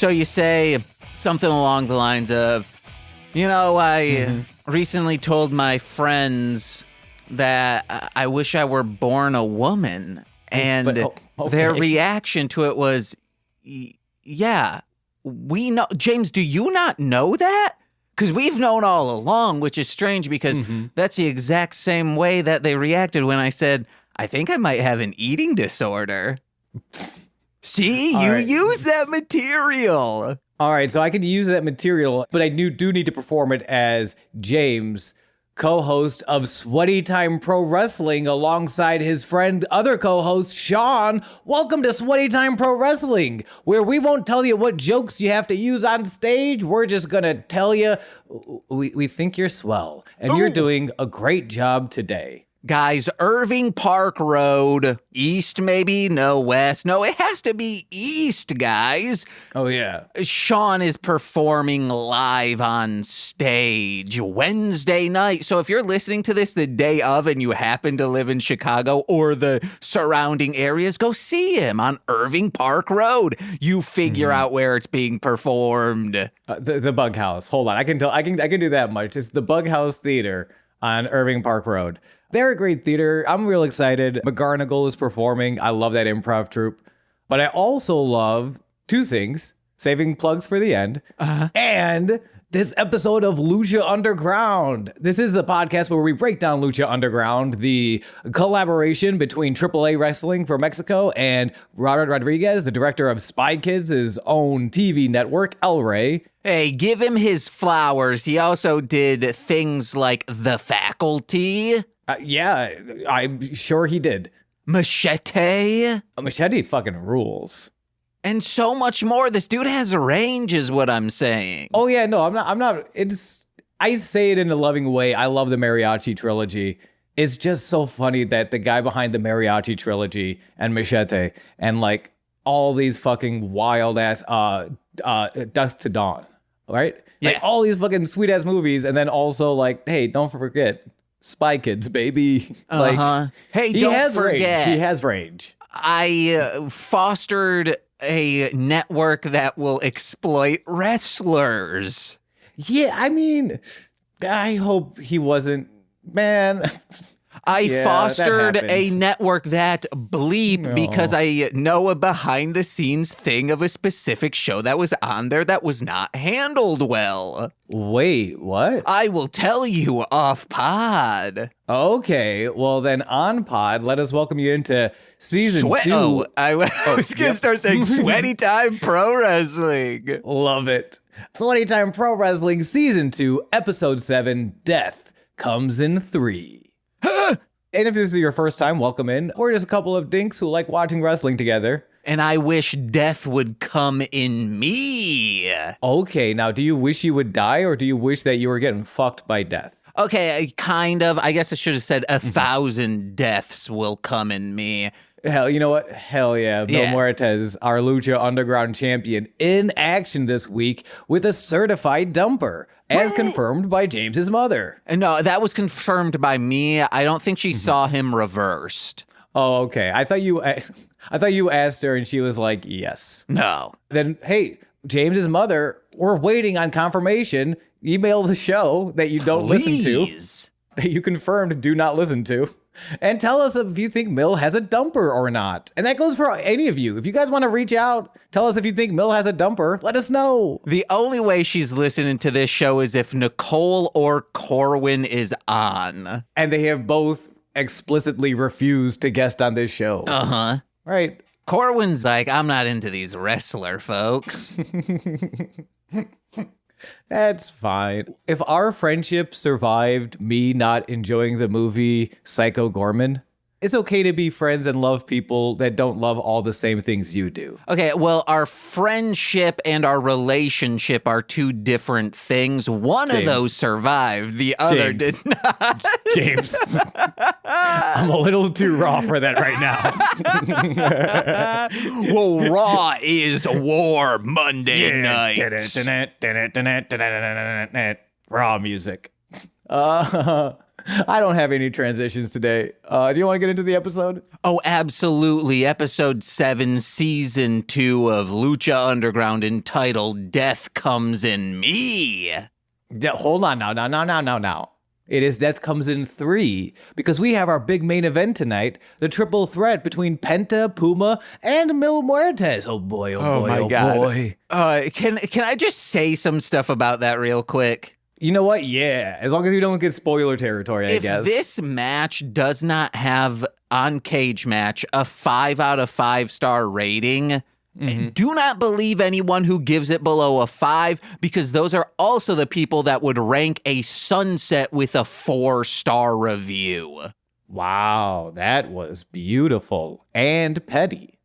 So you say something along the lines of, I recently told my friends that I wish I were born a woman. And their reaction to it was, yeah, we know. James, do you not know that? Because we've known all along, which is strange because that's the exact same way that they reacted when I said, I think I might have an eating disorder. See, you use that material. All right, so I can use that material, but I do need to perform it as James, co-host of Sweaty Time Pro Wrestling, alongside his other co-host, Sean. Welcome to Sweaty Time Pro Wrestling, where we won't tell you what jokes you have to use on stage. We're just going to tell you, we think you're swell, and you're doing a great job today. Guys, Irving Park Road, east maybe? No, west. No, it has to be east, guys. Oh, yeah. Sean is performing live on stage Wednesday night. So if you're listening to this the day of and you happen to live in Chicago or the surrounding areas, go see him on Irving Park Road. You figure out where it's being performed. The Bug House. Hold on. I can do that much. It's the Bug House Theater on Irving Park Road. They're a great theater. I'm real excited. McGarnagle is performing. I love that improv troupe. But I also love two things, saving plugs for the end, and this episode of Lucha Underground. This is the podcast where we break down Lucha Underground, the collaboration between AAA Wrestling for Mexico and Robert Rodriguez, the director of Spy Kids' own TV network, El Rey. Hey, give him his flowers. He also did things like The Faculty. Yeah, I'm sure he did. Machete. Machete fucking rules. And so much more. This dude has range is what I'm saying. Oh yeah, no, I'm not. I say it in a loving way. I love the Mariachi trilogy. It's just so funny that the guy behind the Mariachi trilogy and Machete and like all these fucking wild ass Dusk to Dawn, right? Yeah. Like all these fucking sweet ass movies, and then also like, hey, don't forget Spy Kids, baby. Like, hey, don't forget. He has range. I fostered a network that will exploit wrestlers. Yeah, I mean, I hope he wasn't, man. I fostered a network that because I know a behind the scenes thing of a specific show that was on there that was not handled well. Wait, what? I will tell you off pod. Okay, well then on pod, let us welcome you into season 2. I was going to start saying Sweaty Time Pro Wrestling. Love it. Sweaty Time Pro Wrestling season 2, episode 7, Death Comes in 3. And if this is your first time, welcome in. We're just a couple of dinks who like watching wrestling together. And I wish death would come in me. Okay, now do you wish you would die or do you wish that you were getting fucked by death? Okay, kind of. I guess I should have said 1,000 deaths will come in me. Hell, you know what? Hell yeah. Mil Muertes, our Lucha Underground champion, in action this week with a certified dumper, as confirmed by James's mother. No, that was confirmed by me. I don't think she saw him reversed. Oh, okay. I thought you asked her and she was like, yes. No. Then, hey, James's mother, we're waiting on confirmation. Email the show that you don't listen to, that you confirmed do not listen to. And tell us if you think Mill has a dumper or not. And that goes for any of you. If you guys want to reach out, tell us if you think Mill has a dumper. Let us know. The only way she's listening to this show is if Nicole or Corwin is on. And they have both explicitly refused to guest on this show. Uh-huh. Right. Corwin's like, I'm not into these wrestler folks. That's fine. If our friendship survived me not enjoying the movie Psycho Gorman, it's okay to be friends and love people that don't love all the same things you do. Okay, well, our friendship and our relationship are two different things. One of those survived, the other did not. James, I'm a little too raw for that right now. Well, Raw is War Monday night. Raw music. I don't have any transitions today. Do you want to get into the episode? Oh, absolutely. Episode 7, Season 2 of Lucha Underground, entitled Death Comes in Me. Yeah, hold on now. It is Death Comes in 3, because we have our big main event tonight, the triple threat between Penta, Puma, and Mil Muertes. Oh boy, oh boy, oh boy. Can I just say some stuff about that real quick? You know what? Yeah, as long as you don't get spoiler territory, I guess. If this match does not have on Cage Match a 5 out of 5 star rating, do not believe anyone who gives it below a 5, because those are also the people that would rank a Sunset with a 4-star review. Wow, that was beautiful and petty.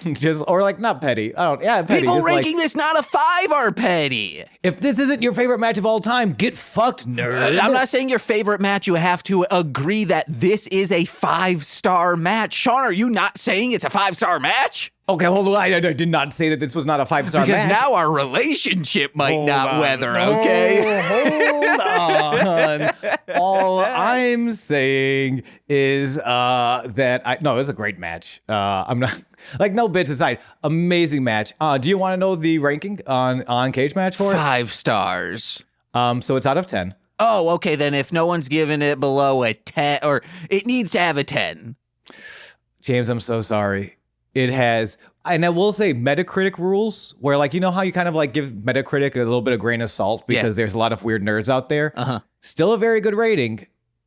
Not petty. Petty. People just ranking this not a 5 are petty. If this isn't your favorite match of all time, get fucked, nerd. I'm not saying your favorite match. You have to agree that this is a 5-star match. Sean, are you not saying it's a 5-star match? Okay, hold on. I did not say that this was not a 5-star match. Because now our relationship might weather, okay? Hold on. All I'm saying is it was a great match. I'm not, no bits aside, amazing match. Do you want to know the ranking on Cage Match for it? 5 stars. So it's out of 10. Oh, okay, then if no one's giving it below a 10, or it needs to have a 10. James, I'm so sorry. It has, and I will say Metacritic rules, where you know how you kind of give Metacritic a little bit of grain of salt because there's a lot of weird nerds out there. Still a very good rating,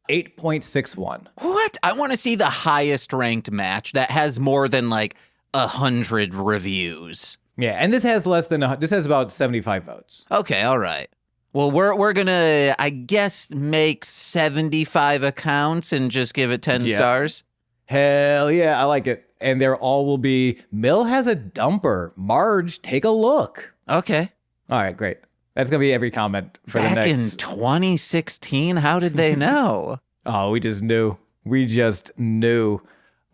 8.61. What? I want to see the highest ranked match that has more than 100 reviews. Yeah, and this has this has about 75 votes. Okay, all right. Well, we're gonna, I guess, make 75 accounts and just give it 10 stars. Hell yeah, I like it. And there all will be, Mil has a dumper. Marge, take a look. Okay. All right, great. That's going to be every comment for Back the next. in 2016, how did they know? Oh, we just knew.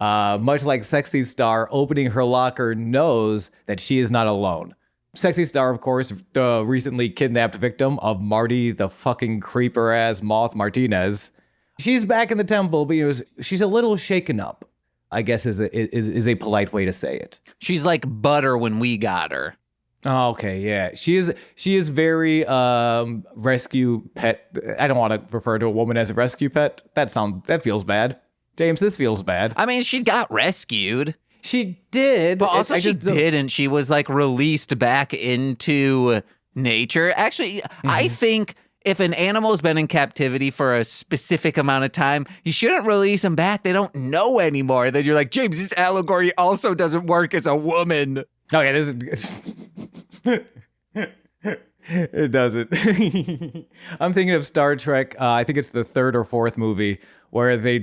Much like Sexy Star opening her locker knows that she is not alone. Sexy Star, of course, the recently kidnapped victim of Marty, the fucking creeper-ass Moth Martinez. She's back in the temple, but she's a little shaken up, I guess is a polite way to say it. She's like butter when we got her. Oh, okay, yeah. She is very rescue pet. I don't want to refer to a woman as a rescue pet. That feels bad. James, this feels bad. I mean, she got rescued. She did. But also she didn't. She was released back into nature. Actually, I think if an animal's been in captivity for a specific amount of time, you shouldn't release them back. They don't know anymore. Then you're like, James, this allegory also doesn't work as a woman. Okay, this is... It doesn't. I'm thinking of Star Trek. I think it's the 3rd or 4th movie where they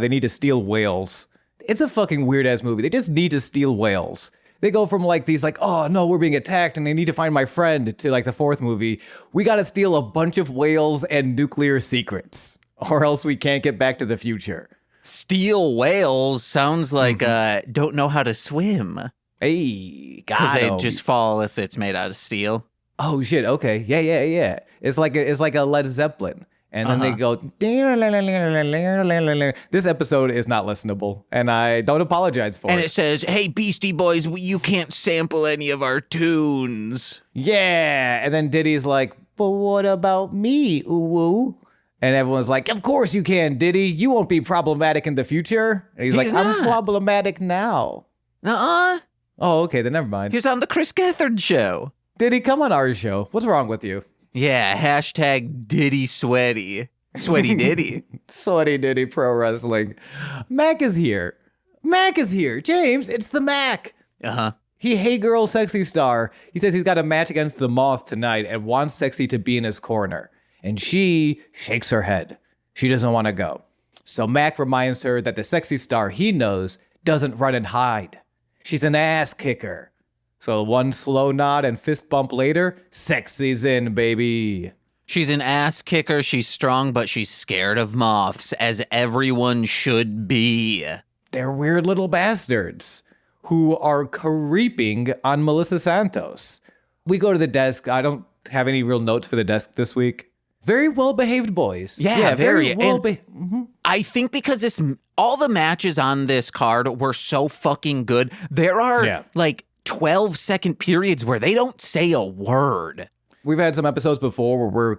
need to steal whales. It's a fucking weird-ass movie. They just need to steal whales. They go from these oh no, we're being attacked and they need to find my friend, to the 4th movie. We got to steal a bunch of whales and nuclear secrets, or else we can't get back to the future. Steal whales sounds like don't know how to swim. Hey, because they just fall if it's made out of steel. Oh shit! Okay, yeah. It's like a Led Zeppelin. And then they go, this episode is not listenable, and I don't apologize for it. And it says, hey, Beastie Boys, you can't sample any of our tunes. Yeah. And then Diddy's like, but what about me, ooh-woo? And everyone's like, of course you can, Diddy. You won't be problematic in the future. And he's like, not. I'm problematic now. Nuh-uh. Oh, okay, then never mind. He was on the Chris Gethard show. Diddy, come on our show. What's wrong with you? Yeah, hashtag Diddy Sweaty. Sweaty Diddy. Sweaty Diddy Pro Wrestling. Mac is here. James, it's the Mac. Hey girl, Sexy Star. He says he's got a match against the Moth tonight and wants Sexy to be in his corner. And she shakes her head. She doesn't want to go. So Mac reminds her that the Sexy Star he knows doesn't run and hide. She's an ass kicker. So one slow nod and fist bump later, Sexy's in, baby. She's an ass kicker, she's strong, but she's scared of moths, as everyone should be. They're weird little bastards who are creeping on Melissa Santos. We go to the desk. I don't have any real notes for the desk this week. Very well-behaved boys. Yeah, very well. I think because all the matches on this card were so fucking good, there are like 12-second periods where they don't say a word. We've had some episodes before where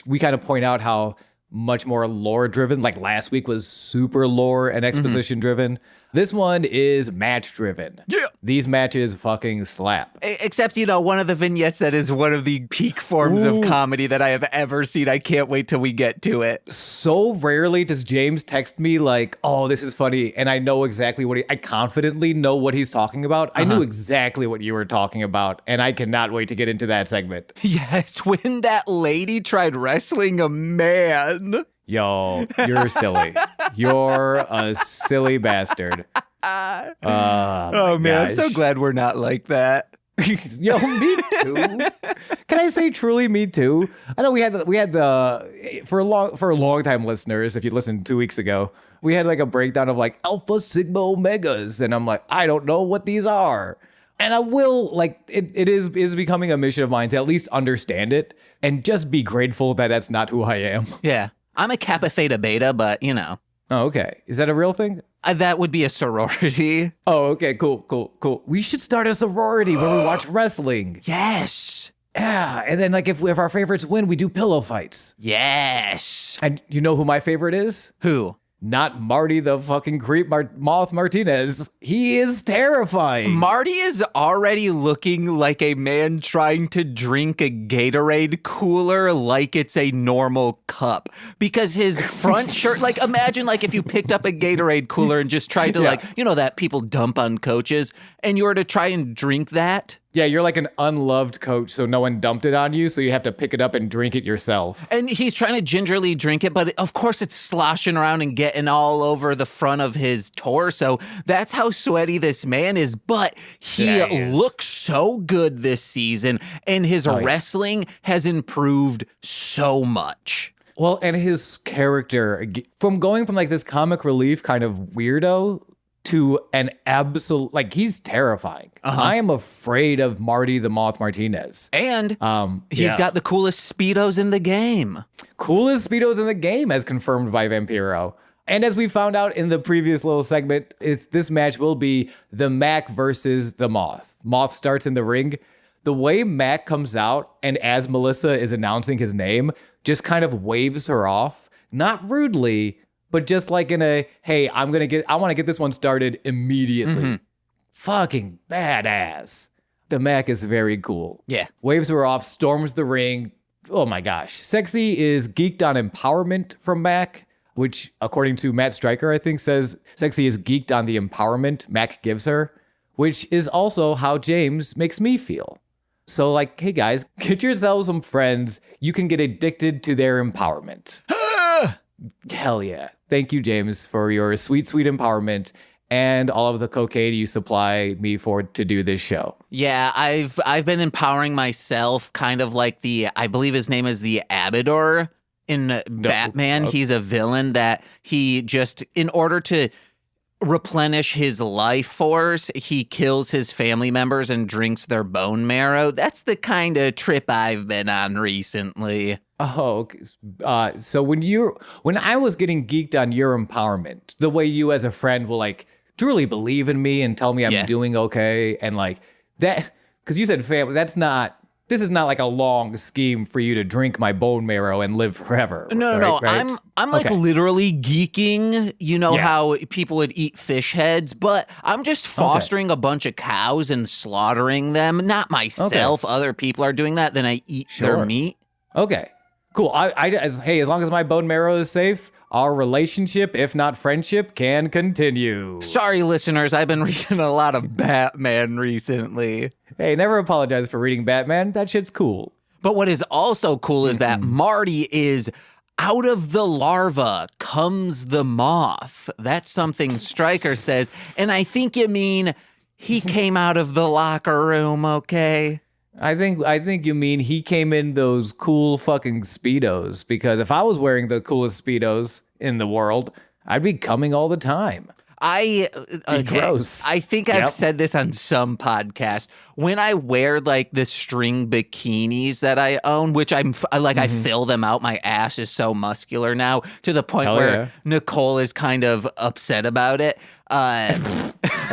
we kind of point out how much more lore-driven. Like last week was super lore and exposition-driven. This one is match-driven. Yeah. These matches fucking slap. Except, one of the vignettes that is one of the peak forms of comedy that I have ever seen. I can't wait till we get to it. So rarely does James text me like, oh, this is funny. And I know exactly I confidently know what he's talking about. I knew exactly what you were talking about. And I cannot wait to get into that segment. Yes, when that lady tried wrestling a man. Yo, you're silly. You're a silly bastard. Oh, man, gosh. I'm so glad we're not like that. Yo, me too. Can I say truly me too? I know we had the for a long time listeners, if you listened 2 weeks ago, we had like a breakdown of like Alpha Sigma Omegas, and I'm like, I don't know what these are. And I will, like, it is becoming a mission of mine to at least understand it and just be grateful that that's not who I am. Yeah. I'm a Kappa Theta Beta, but Oh, okay. Is that a real thing? That would be a sorority. Oh, okay. Cool. We should start a sorority where we watch wrestling. Yes. Yeah. And then, like, if our favorites win, we do pillow fights. Yes. And you know who my favorite is? Who? Not Marty the fucking creep Moth Martinez. He is terrifying. Marty is already looking like a man trying to drink a Gatorade cooler like it's a normal cup. Because his front shirt, like imagine like if you picked up a Gatorade cooler and just tried to like, that people dump on coaches and you were to try and drink that. Yeah, you're like an unloved coach, so no one dumped it on you, so you have to pick it up and drink it yourself. And he's trying to gingerly drink it, but of course it's sloshing around and getting all over the front of his torso. That's how sweaty this man is, but he looks so good this season, and his wrestling has improved so much. Well, and his character, from going from like this comic relief kind of weirdo to an absolute, like, he's terrifying. I am afraid of Marty the Moth Martinez. And he's got the coolest Speedos in the game. Coolest Speedos in the game, as confirmed by Vampiro. And as we found out in the previous little segment, this match will be the Mac versus the Moth. Moth starts in the ring. The way Mac comes out, and as Melissa is announcing his name, just kind of waves her off. Not rudely, but just like in a, hey, I want to get this one started immediately. Fucking badass. The Mac is very cool. Yeah. Waves her off, storms the ring. Oh my gosh. Sexy is geeked on empowerment from Mac, which according to Matt Stryker, I think says Sexy is geeked on the empowerment Mac gives her, which is also how James makes me feel. So like, hey guys, get yourselves some friends. You can get addicted to their empowerment. Hell yeah. Thank you, James, for your sweet, sweet empowerment and all of the cocaine you supply me for to do this show. Yeah, I've been empowering myself kind of like I believe his name is the Abador in Batman. He's a villain that he just, in order to replenish his life force, he kills his family members and drinks their bone marrow. That's the kind of trip I've been on recently. Oh, so when I was getting geeked on your empowerment, the way you as a friend will like truly believe in me and tell me I'm doing okay, and like that, because you said family, this is not like a long scheme for you to drink my bone marrow and live forever. No. Right? I'm like literally geeking. You know how people would eat fish heads, but I'm just fostering a bunch of cows and slaughtering them. Not myself. Other people are doing that. Then I eat their meat. Okay. Cool. As long as my bone marrow is safe, our relationship, if not friendship, can continue. Sorry, listeners. I've been reading a lot of Batman recently. Hey, never apologize for reading Batman. That shit's cool. But what is also cool is that Marty is out of the larva comes the moth. That's something Stryker says. And I think you mean he came out of the locker room, okay? I think you mean he came in those cool fucking Speedos, because if I was wearing the coolest Speedos in the world, I'd be coming all the time. Gross. I think I've said this on some podcast. When I wear like the string bikinis that I own, which I fill them out. My ass is so muscular now to the point where Nicole is kind of upset about it. I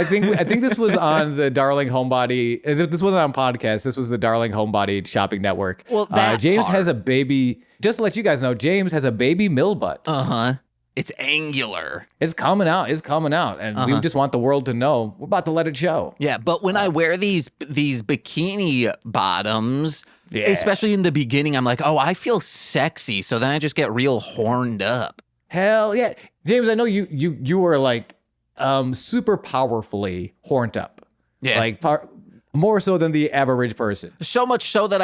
think this was on the Darling Homebody. This wasn't on podcast. This was the Darling Homebody Shopping Network. Well, James has a baby. Just to let you guys know, James has a baby mill butt. It's angular. It's coming out. And we just want the world to know. We're about to let it show. Yeah, but when I wear these bikini bottoms, especially in the beginning, I'm like, oh, I feel sexy. So then I just get real horned up. Hell yeah. James, I know you were like super powerfully horned up. Yeah. Like more so than the average person. So much so that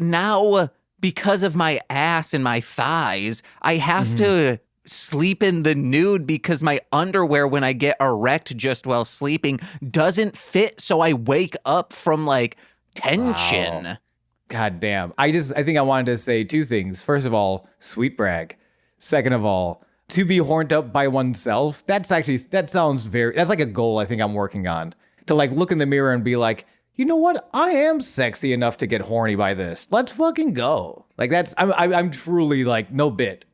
now, because of my ass and my thighs, I have to sleep in the nude because my underwear, when I get erect just while sleeping, doesn't fit. So I wake up from like tension. Wow. God damn. I think I wanted to say two things. First of all, sweet brag. Second of all, to be horned up by oneself, that's like a goal I think I'm working on. To like look in the mirror and be like, you know what? I am sexy enough to get horny by this. Let's fucking go. Like I'm truly like no bit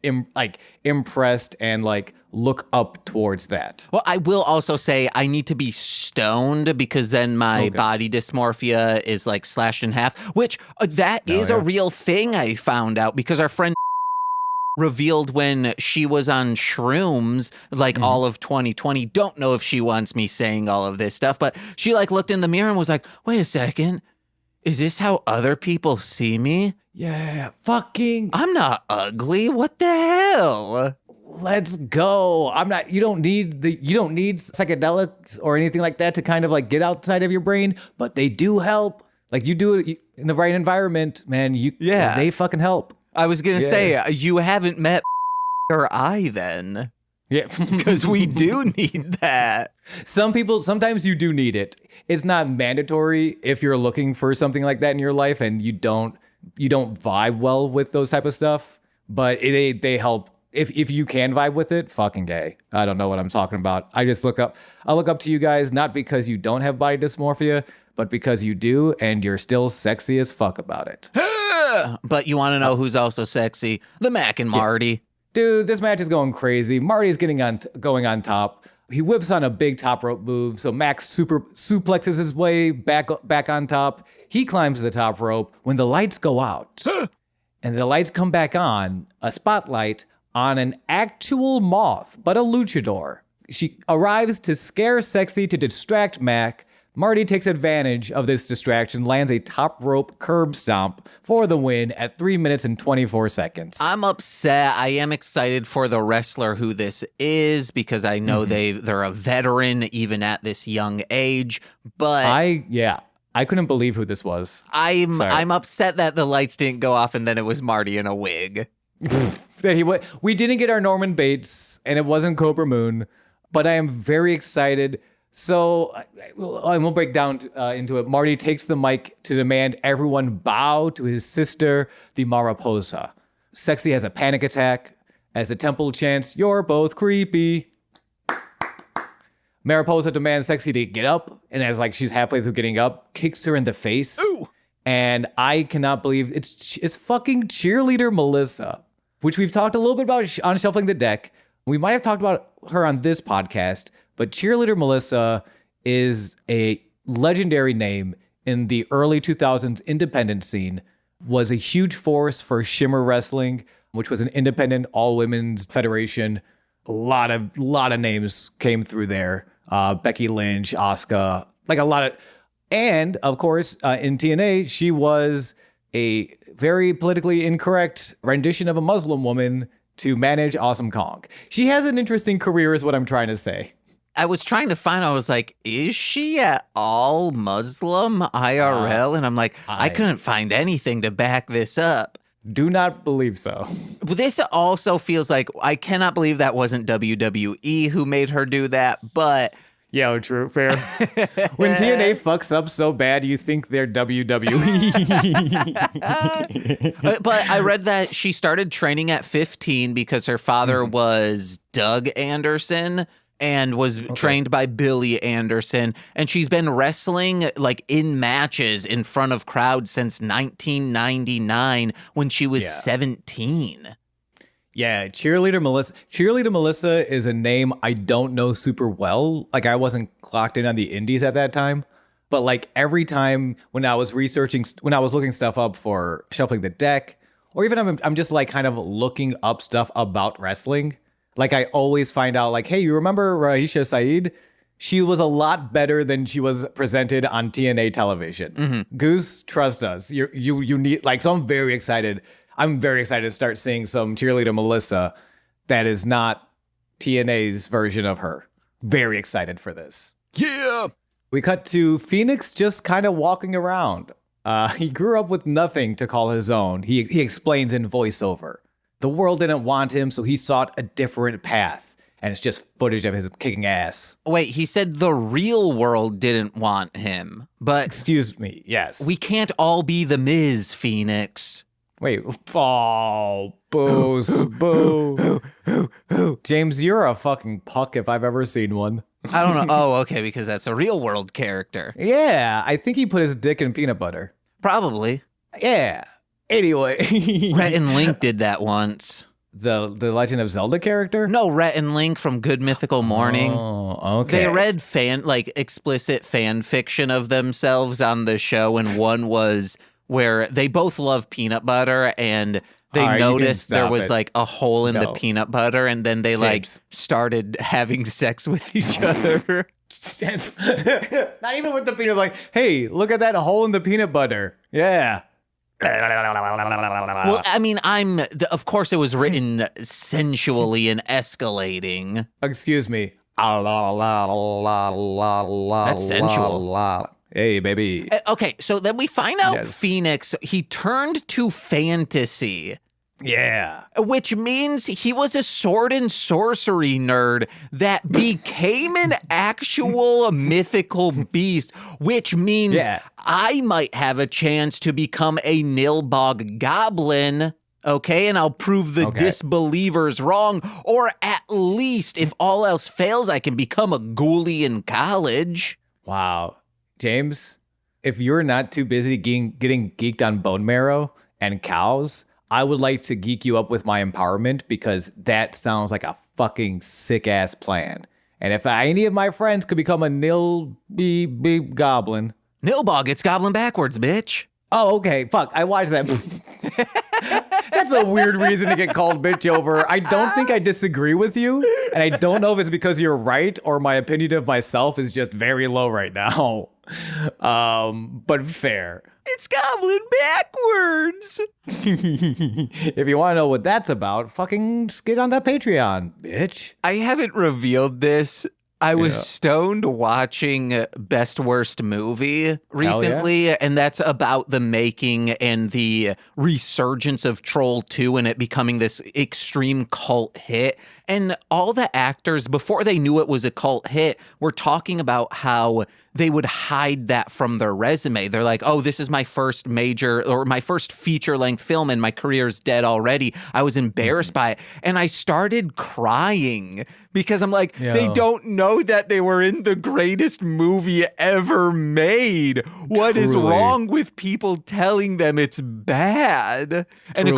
impressed and like look up towards that. Well, I will also say I need to be stoned because then my body dysmorphia is like slashed in half, which that is a real thing I found out because our friend revealed when she was on shrooms, like all of 2020. Don't know if she wants me saying all of this stuff, but she like looked in the mirror and was like, wait a second, is this how other people see me? Yeah, fucking. I'm not ugly. What the hell? Let's go. You don't need psychedelics or anything like that to kind of like get outside of your brain, but they do help. Like you do it in the right environment, man. They fucking help. I was going to say, you haven't met or I then. Yeah. Because we do need that. Sometimes you do need it. It's not mandatory if you're looking for something like that in your life and you don't vibe well with those type of stuff, but they help. If you can vibe with it, fucking gay. I don't know what I'm talking about. I look up to you guys, not because you don't have body dysmorphia, but because you do, and you're still sexy as fuck about it. But you want to know who's also sexy? The Mac and Marty. Yeah. Dude, this match is going crazy. Marty's going on top. He whips on a big top rope move, so Max suplexes his way back on top. He climbs the top rope when the lights go out. And the lights come back on, a spotlight on an actual moth, but a luchador. She arrives to scare Sexy to distract Mac. Marty takes advantage of this distraction, lands a top rope curb stomp for the win at 3 minutes and 24 seconds. I'm upset. I am excited for the wrestler who this is because I know they're a veteran even at this young age. But I couldn't believe who this was. I'm upset that the lights didn't go off and then it was Marty in a wig. We didn't get our Norman Bates and it wasn't Cobra Moon, but I am very excited. So I will break down into it. Marty takes the mic to demand everyone bow to his sister, the Mariposa. Sexy has a panic attack as the temple chants, "You're both creepy." Mariposa demands Sexy to get up, and as like she's halfway through getting up, kicks her in the face. Ooh. And I cannot believe it's fucking Cheerleader Melissa, which we've talked a little bit about on Shuffling the Deck. We might have talked about her on this podcast. But Cheerleader Melissa is a legendary name in the early 2000s independent scene, was a huge force for Shimmer Wrestling, which was an independent all-women's federation. A lot of names came through there. Becky Lynch, Asuka, like a lot of... And, of course, in TNA, she was a very politically incorrect rendition of a Muslim woman to manage Awesome Kong. She has an interesting career is what I'm trying to say. I was trying to find, I was like, is she at all Muslim IRL? And I'm like, I couldn't find anything to back this up. Do not believe so. This also feels like, I cannot believe that wasn't WWE who made her do that, but... Yeah, true, fair. When TNA fucks up so bad, you think they're WWE. But I read that she started training at 15 because her father was Doug Anderson. and was trained by Billy Anderson. And she's been wrestling like in matches in front of crowds since 1999 when she was 17. Yeah, Cheerleader Melissa. Cheerleader Melissa is a name I don't know super well. Like, I wasn't clocked in on the indies at that time. But like every time when I was looking stuff up for Shuffling the Deck, or even I'm just like kind of looking up stuff about wrestling, like I always find out like, hey, you remember Raisha Saeed? She was a lot better than she was presented on TNA television. Mm-hmm. Goose, trust us. You need like, so I'm very excited. I'm very excited to start seeing some Cheerleader Melissa that is not TNA's version of her. Very excited for this. Yeah. We cut to Phoenix just kind of walking around. He grew up with nothing to call his own. He explains in voiceover. The world didn't want him, so he sought a different path. And it's just footage of his kicking ass. Wait, he said the real world didn't want him. But excuse me, yes. We can't all be the Miz, Phoenix. Wait, oh, boo, boo. James, you're a fucking puck if I've ever seen one. I don't know. Oh, okay, because that's a real world character. Yeah, I think he put his dick in peanut butter. Probably. Yeah. Anyway. Rhett and Link did that once. The Legend of Zelda character? No, Rhett and Link from Good Mythical Morning. Oh, okay. They read explicit fan fiction of themselves on the show, and one was where they both love peanut butter, and they noticed there was like a hole in the peanut butter, and then they like started having sex with each other. Not even with the peanut, like, hey, look at that hole in the peanut butter. Yeah. Well, I mean, of course it was written sensually and escalating. Excuse me. That's sensual. Hey, baby. Okay, so then we find out Phoenix, he turned to fantasy. Yeah. Which means he was a sword and sorcery nerd that became an actual mythical beast, which means I might have a chance to become a Nilbog goblin. Okay, and I'll prove the disbelievers wrong, or at least, if all else fails, I can become a ghoulie in college. Wow. James, if you're not too busy getting geeked on bone marrow and cows, I would like to geek you up with my empowerment, because that sounds like a fucking sick-ass plan. And if any of my friends could become a big goblin... Nilbog, it's goblin backwards, bitch. Oh, okay. Fuck, I watched that movie. That's a weird reason to get called bitch over. I don't think I disagree with you, and I don't know if it's because you're right or my opinion of myself is just very low right now. But fair. It's goblin backwards. If you want to know what that's about, fucking just get on that Patreon, bitch. I haven't revealed this. I was stoned watching Best Worst Movie recently, and that's about the making and the resurgence of Troll 2 and it becoming this extreme cult hit. And all the actors, before they knew it was a cult hit, were talking about how they would hide that from their resume. They're like, oh, this is my first major or my first feature-length film and my career's dead already. I was embarrassed by it. And I started crying because I'm like, they don't know that they were in the greatest movie ever made. What is wrong with people telling them it's bad? And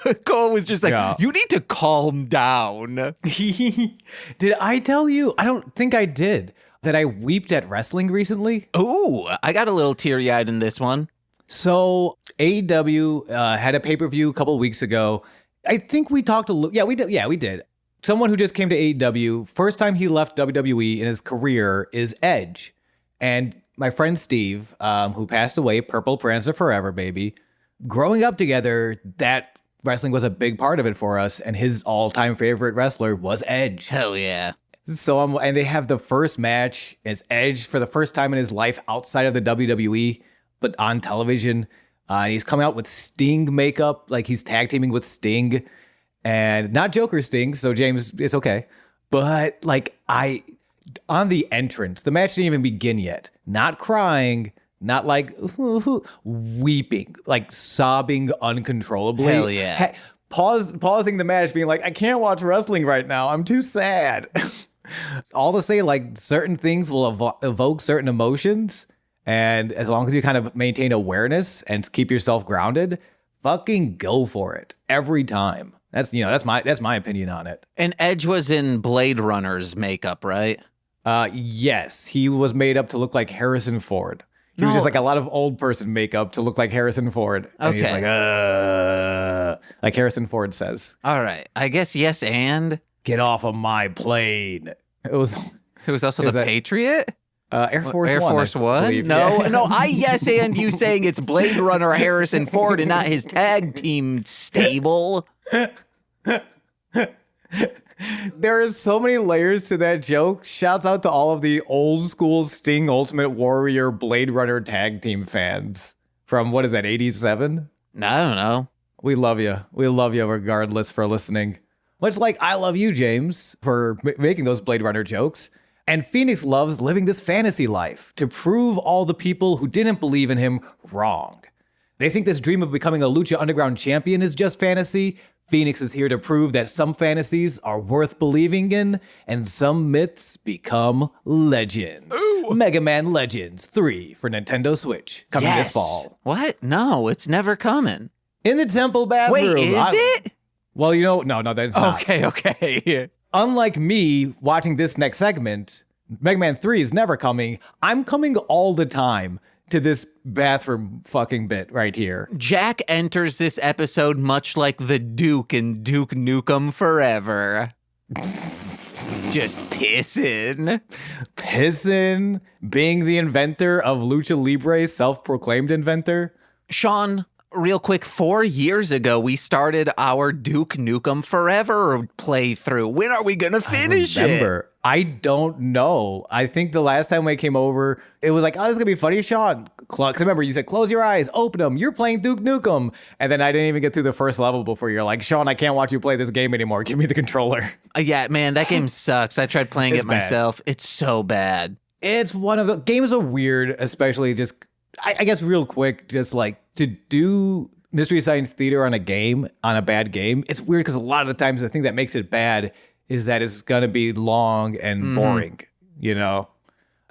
Nicole was just like, you need to calm down. Did I tell you? I don't think I did. That I weeped at wrestling recently. Ooh, I got a little teary-eyed in this one. So AEW had a pay-per-view a couple weeks ago. I think we talked a little. Yeah, we did. Yeah, we did. Someone who just came to AEW, first time he left WWE in his career is Edge. And my friend Steve, who passed away, Purple Prancer Forever, baby. Growing up together, that wrestling was a big part of it for us. And his all-time favorite wrestler was Edge. Hell yeah. So and they have the first match as Edge for the first time in his life outside of the WWE, but on television. And he's coming out with Sting makeup, like he's tag teaming with Sting, and not Joker Sting. So James, it's okay. But like on the entrance, the match didn't even begin yet. Not crying, not like weeping, like sobbing uncontrollably. Hell yeah. Pausing the match, being like, I can't watch wrestling right now. I'm too sad. all to say, like, certain things will evoke certain emotions. And as long as you kind of maintain awareness and keep yourself grounded, fucking go for it every time. That's my opinion on it. And Edge was in Blade Runner's makeup, right? Yes, he was made up to look like Harrison Ford. He was just like a lot of old person makeup to look like Harrison Ford. And he's like Harrison Ford says. All right. I guess yes and? Get off of my plane. It was also the Patriot? Air Force Air One. Force One? No, I yes and you saying it's Blade Runner Harrison Ford and not his tag team stable. There is so many layers to that joke. Shouts out to all of the old school Sting Ultimate Warrior Blade Runner tag team fans from, what is that, 87? I don't know. We love you. We love you regardless for listening. Much like I love you, James, for making those Blade Runner jokes. And Phoenix loves living this fantasy life to prove all the people who didn't believe in him wrong. They think this dream of becoming a Lucha Underground champion is just fantasy. Phoenix is here to prove that some fantasies are worth believing in, and some myths become legends. Ooh. Mega Man Legends 3 for Nintendo Switch, coming this fall. What? No, it's never coming. In the temple bathroom. Wait, is it? Well, no, that's not. Okay. Unlike me watching this next segment, Mega Man 3 is never coming. I'm coming all the time to this bathroom fucking bit right here. Jack enters this episode much like the Duke in Duke Nukem Forever. Just pissing. Pissing, being the inventor of Lucha Libre, self-proclaimed inventor. Sean, real quick, 4 years ago, we started our Duke Nukem Forever playthrough. When are we going to finish it? I don't know. I think the last time we came over, it was like, oh, this is going to be funny, Sean. Because remember, you said, close your eyes, open them. You're playing Duke Nukem. And then I didn't even get through the first level before you're like, Sean, I can't watch you play this game anymore. Give me the controller. Yeah, man, that game sucks. I tried playing it myself. It's so bad. It's one of the games are weird, especially just, I guess real quick, just like to do Mystery Science Theater on a bad game. It's weird because a lot of the times the thing that makes it bad is that it's going to be long and boring, you know?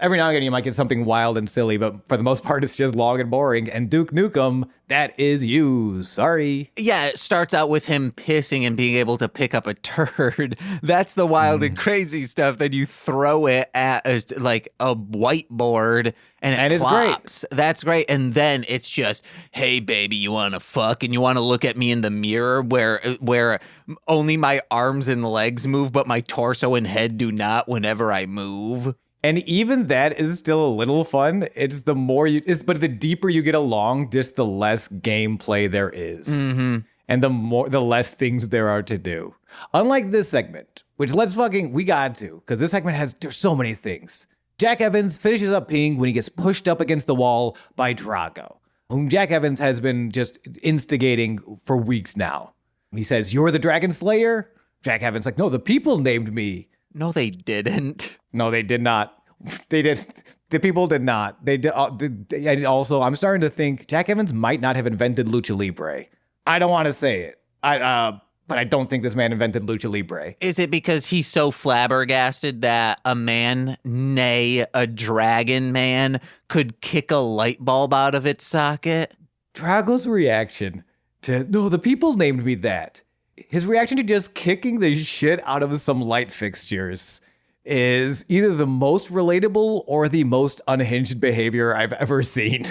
Every now and again, you might get something wild and silly, but for the most part, it's just long and boring. And Duke Nukem, that is you. Sorry. Yeah, it starts out with him pissing and being able to pick up a turd. That's the wild and crazy stuff. Then you throw it at like a whiteboard and it plops. Great. That's great. And then it's just, hey, baby, you want to fuck? And you want to look at me in the mirror where only my arms and legs move, but my torso and head do not whenever I move. And even that is still a little fun. It's the more but the deeper you get along, just the less gameplay there is. Mm-hmm. And the less things there are to do. Unlike this segment, which we got to, because this segment there's so many things. Jack Evans finishes up peeing when he gets pushed up against the wall by Drago, whom Jack Evans has been just instigating for weeks now. He says, "You're the Dragon Slayer?" Jack Evans like, "No, the people named me." No, they didn't. No, they did not. They did. The people did not. They did. And also, I'm starting to think Jack Evans might not have invented Lucha Libre. I don't want to say it. But I don't think this man invented Lucha Libre. Is it because he's so flabbergasted that a man, nay, a dragon man, could kick a light bulb out of its socket? Drago's reaction to, no, the people named me that. His reaction to just kicking the shit out of some light fixtures is either the most relatable or the most unhinged behavior I've ever seen.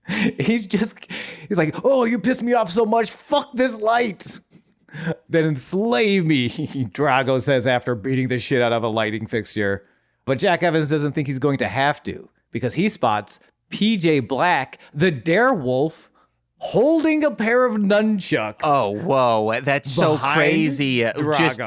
He's like, oh, you pissed me off so much. Fuck this light. Then enslave me, Drago says after beating the shit out of a lighting fixture. But Jack Evans doesn't think he's going to have to, because he spots PJ Black, the Darewolf, holding a pair of nunchucks. Oh, whoa. That's so crazy. Drago. Just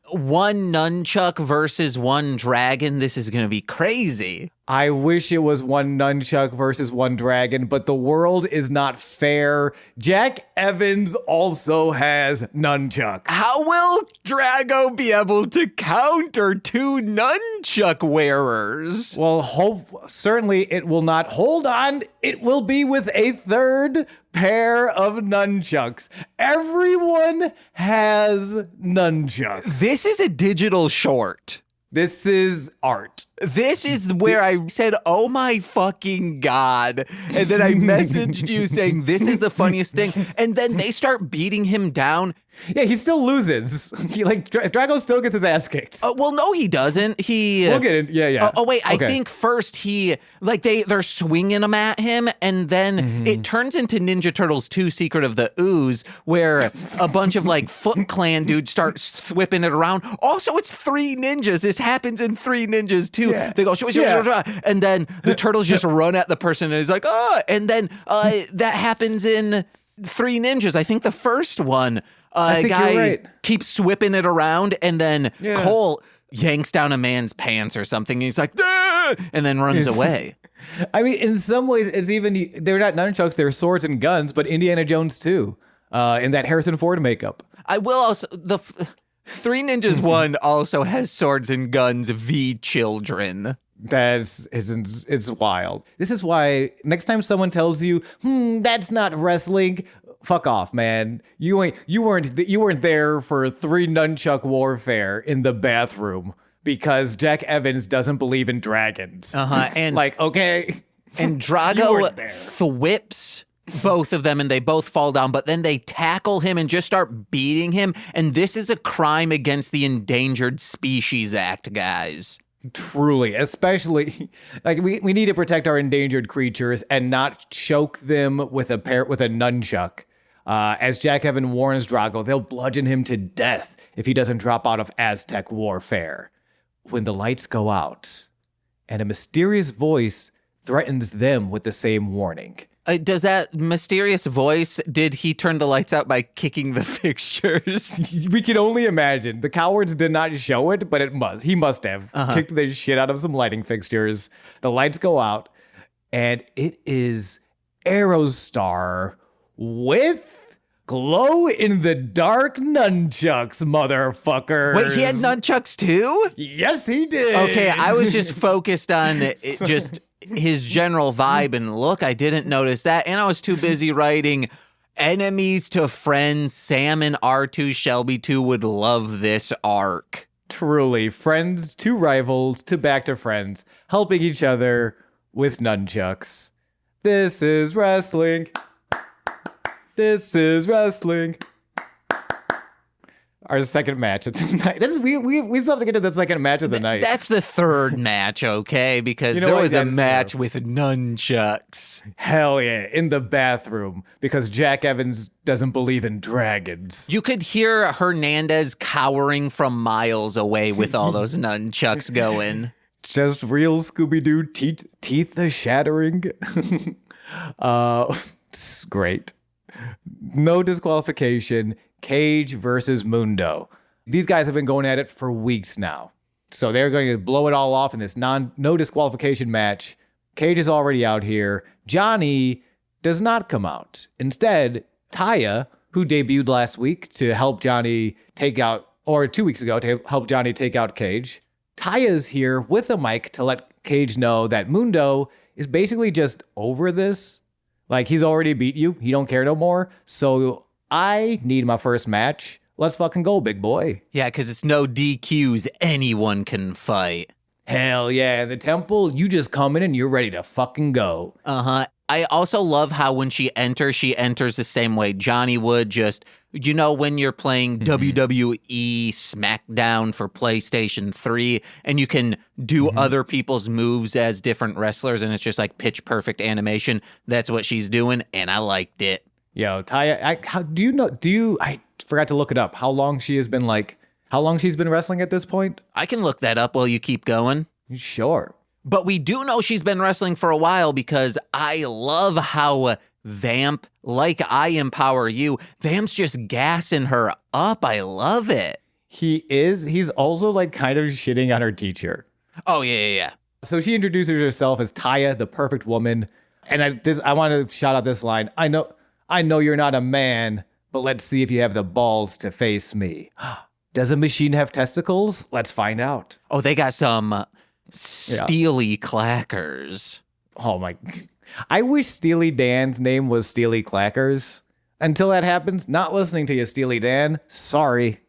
one nunchuck versus one dragon. This is going to be crazy. I wish it was one nunchuck versus one dragon, but the world is not fair. Jack Evans also has nunchucks. How will Drago be able to counter two nunchuck wearers? Well, certainly it will not. Hold on. It will be with a third pair of nunchucks. Everyone has nunchucks. This is a digital short. This is art. This is where I said, oh my fucking God. And then I messaged you saying, this is the funniest thing. And then they start beating him down. Yeah, he still loses. Drago still gets his ass kicked. Well, no, he doesn't. We'll get it. Yeah. Wait, I think first they're swinging him at him, and then it turns into Ninja Turtles 2 Secret of the Ooze, where a bunch of Foot Clan dudes start whipping it around. Also, it's 3 ninjas. This happens in 3 ninjas too. Yeah. They go, and then the turtles just run at the person, and he's like, oh, and then that happens in 3 ninjas. I think the first one. Guy keeps whipping it around, and then Cole yanks down a man's pants or something. And he's like, "Dah!" And then runs away. I mean, in some ways, it's even, they're not nunchucks, they're swords and guns, but Indiana Jones too, in that Harrison Ford makeup. I will also, the 3 Ninjas 1 also has swords and guns v. children. It's wild. This is why next time someone tells you, that's not wrestling, fuck off, man. You weren't there for 3 nunchuck warfare in the bathroom because Jack Evans doesn't believe in dragons. And okay. And Drago whips both of them, and they both fall down, but then they tackle him and just start beating him. And this is a crime against the Endangered Species Act, guys. Truly, especially we need to protect our endangered creatures and not choke them with a nunchuck. As Jack Evan warns Drago, they'll bludgeon him to death if he doesn't drop out of Aztec warfare. When the lights go out, and a mysterious voice threatens them with the same warning. Does that mysterious voice, did he turn the lights out by kicking the fixtures? We can only imagine. The cowards did not show it, but he must have kicked the shit out of some lighting fixtures. The lights go out, and it is Aerostar with glow-in-the-dark nunchucks, motherfuckers. Wait, he had nunchucks too? Yes, he did. Okay, I was just focused on just his general vibe and look. I didn't notice that, and I was too busy writing enemies to friends. Sam and R2 Shelby 2 would love this arc. Truly, friends to rivals to back to friends, helping each other with nunchucks. This is wrestling. This is wrestling. Our second match of the night. We still have to get to the second match of the night. That's the third match, okay? Because there was a match with nunchucks. Hell yeah, in the bathroom, because Jack Evans doesn't believe in dragons. You could hear Hernandez cowering from miles away with all those nunchucks going. Just real Scooby-Doo teeth shattering. It's great. No disqualification. Cage versus Mundo. These guys have been going at it for weeks now. So they're going to blow it all off in this no disqualification match. Cage is already out here. Johnny does not come out. Instead, Taya, who debuted last week to help Johnny take out, or 2 weeks ago to help Johnny take out Cage. Taya's here with a mic to let Cage know that Mundo is basically just over this. Like, he's already beat you. He don't care no more. So I need my first match. Let's fucking go, big boy. Yeah, because it's no DQs. Anyone can fight. Hell yeah. In the temple, you just come in and you're ready to fucking go. Uh-huh. I also love how when she enters the same way Johnny would, just, you know, when you're playing WWE SmackDown for PlayStation 3 and you can do other people's moves as different wrestlers and it's just like pitch perfect animation. That's what she's doing, and I liked it. Yo, Taya, I forgot to look it up. How long she's been wrestling at this point? I can look that up while you keep going. Sure. But we do know she's been wrestling for a while because I love how Vamp, like I Empower You, Vamp's just gassing her up. I love it. He is. He's also like kind of shitting on her teacher. Oh, yeah. So she introduces herself as Taya, the perfect woman. And I want to shout out this line. I know you're not a man, but let's see if you have the balls to face me. Does a machine have testicles? Let's find out. Oh, they got some Steely Clackers. Oh my. I wish Steely Dan's name was Steely Clackers. Until that happens, not listening to you, Steely Dan. Sorry.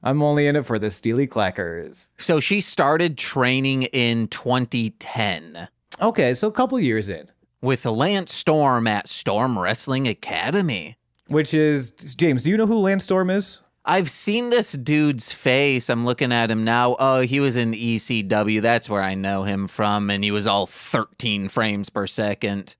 I'm only in it for the steely clackers. So she started training in 2010. Okay, so a couple years in. With Lance Storm at Storm Wrestling Academy. Which is, James, do you know who Lance Storm is? I've seen this dude's face. I'm looking at him now. Oh, he was in ECW. That's where I know him from. And he was all 13 frames per second.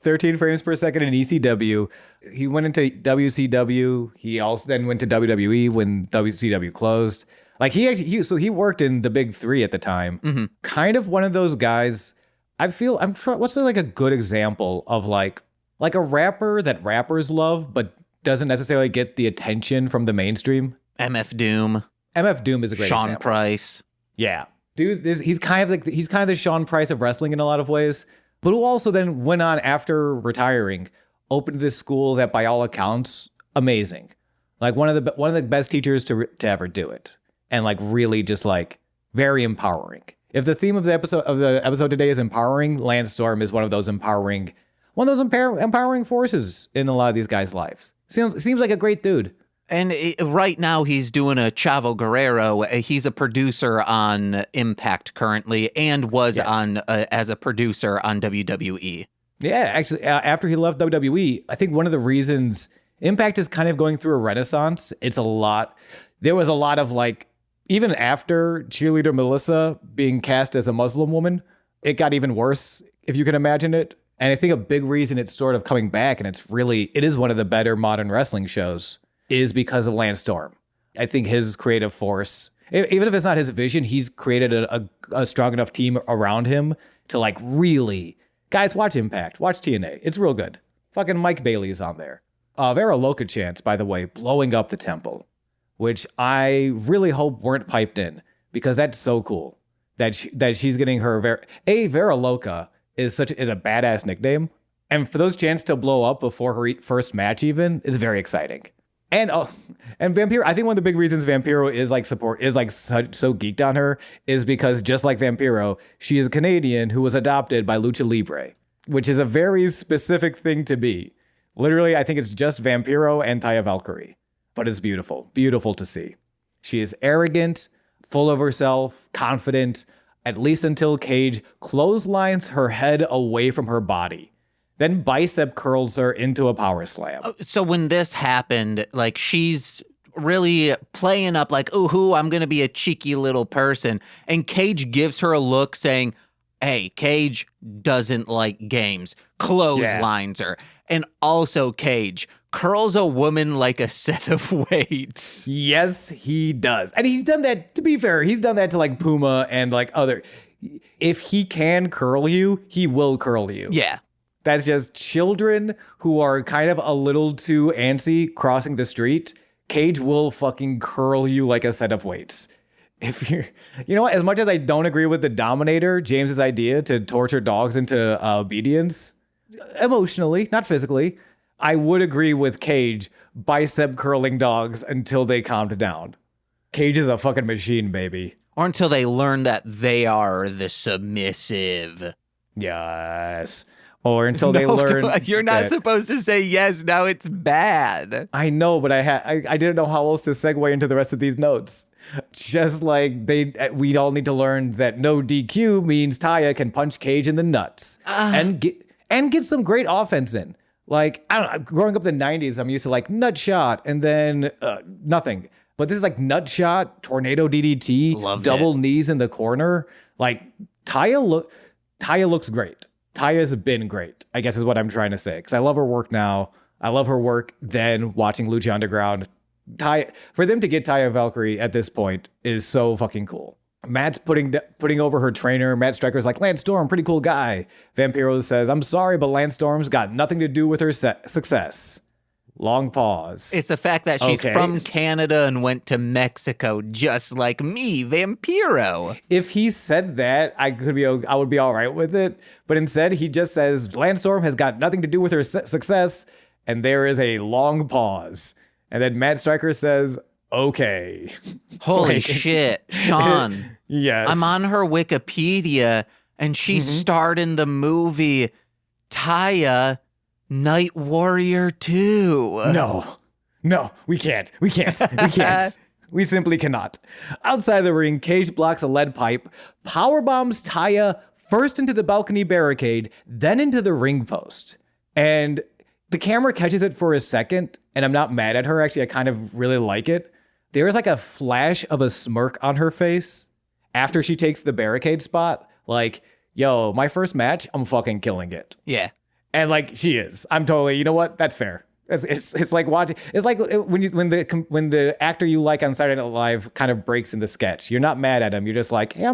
13 frames per second in ECW. He went into WCW. He also then went to WWE when WCW closed. Like he worked in the big three at the time. Mm-hmm. Kind of one of those guys. What's like a good example of like a rapper that rappers love, but doesn't necessarily get the attention from the mainstream? MF Doom. MF Doom is a great example. Sean Price. Yeah. Dude, he's kind of the Sean Price of wrestling in a lot of ways. But who also then went on after retiring, opened this school that by all accounts, amazing. Like one of the best teachers to ever do it. And like really just like very empowering. If the theme of the episode today is empowering, Lance Storm is one of those empowering forces in a lot of these guys' lives. Seems like a great dude. And right now he's doing a Chavo Guerrero. He's a producer on Impact currently and was on as a producer on WWE. Yeah, actually, after he left WWE, I think one of the reasons Impact is kind of going through a renaissance, there was a lot of like, even after Cheerleader Melissa being cast as a Muslim woman, it got even worse, if you can imagine it. And I think a big reason it's sort of coming back, and it is one of the better modern wrestling shows, is because of Lance Storm. I think his creative force, even if it's not his vision, he's created a strong enough team around him to like really, guys, watch Impact, watch TNA. It's real good. Fucking Mike Bailey's on there. Vera Loca chants, by the way, blowing up the temple, which I really hope weren't piped in, because that's so cool that she's getting her Vera Loca is a badass nickname, and for those chants to blow up before her first match even is very exciting. And Vampiro, I think one of the big reasons Vampiro is so geeked on her is because just like Vampiro, she is a Canadian who was adopted by Lucha Libre, which is a very specific thing to be. Literally, I think it's just Vampiro and Taya Valkyrie, but it's beautiful, beautiful to see. She is arrogant, full of herself, confident, at least until Cage clotheslines her head away from her body. Then bicep curls her into a power slam. So when this happened, like she's really playing up like, ooh, I'm going to be a cheeky little person. And Cage gives her a look saying, hey, Cage doesn't like games. Clotheslines her. And also Cage curls a woman like a set of weights. Yes, he does. And he's done that, to be fair, he's done that to like Puma and like other. If he can curl you, he will curl you. Yeah. That's just children who are kind of a little too antsy crossing the street. Cage will fucking curl you like a set of weights. If you're, as much as I don't agree with the Dominator, James's idea to torture dogs into obedience, emotionally, not physically, I would agree with Cage bicep curling dogs until they calmed down. Cage is a fucking machine, baby. Or until they learn that they are the submissive. Yes. Or until they learn. You're not supposed to say yes. Now it's bad. I know, but I didn't know how else to segue into the rest of these notes. Just like we all need to learn that no DQ means Taya can punch Cage in the nuts and get some great offense in. Like, I don't know, growing up in the 90s, I'm used to like nut shot and then nothing. But this is like nut shot, tornado DDT, double knees in the corner. Like Taya looks great. Taya's been great, I guess is what I'm trying to say. Because I love her work now. I love her work then watching Lucha Underground. For them to get Taya Valkyrie at this point is so fucking cool. Matt's putting over her trainer. Matt Stryker's like, Lance Storm, pretty cool guy. Vampiro says, I'm sorry, but Lance Storm's got nothing to do with her success. Long pause. It's the fact that she's from Canada and went to Mexico, just like me, Vampiro. If he said that, I would be all right with it. But instead, he just says, Lance Storm has got nothing to do with her success. And there is a long pause. And then Matt Stryker says, okay. Holy shit, Sean. Yes. I'm on her Wikipedia, and she starred in the movie Taya Night Warrior 2. No, we can't. We simply cannot. Outside the ring, Cage blocks a lead pipe, power bombs Taya first into the balcony barricade, then into the ring post. And the camera catches it for a second, and I'm not mad at her. Actually, I kind of really like it. There is like a flash of a smirk on her face after she takes the barricade spot. Like, yo, my first match, I'm fucking killing it. Yeah. And like, she is. I'm totally, you know what? That's fair. It's like watching. It's like when the actor you like on Saturday Night Live kind of breaks in the sketch. You're not mad at him. You're just like, hey,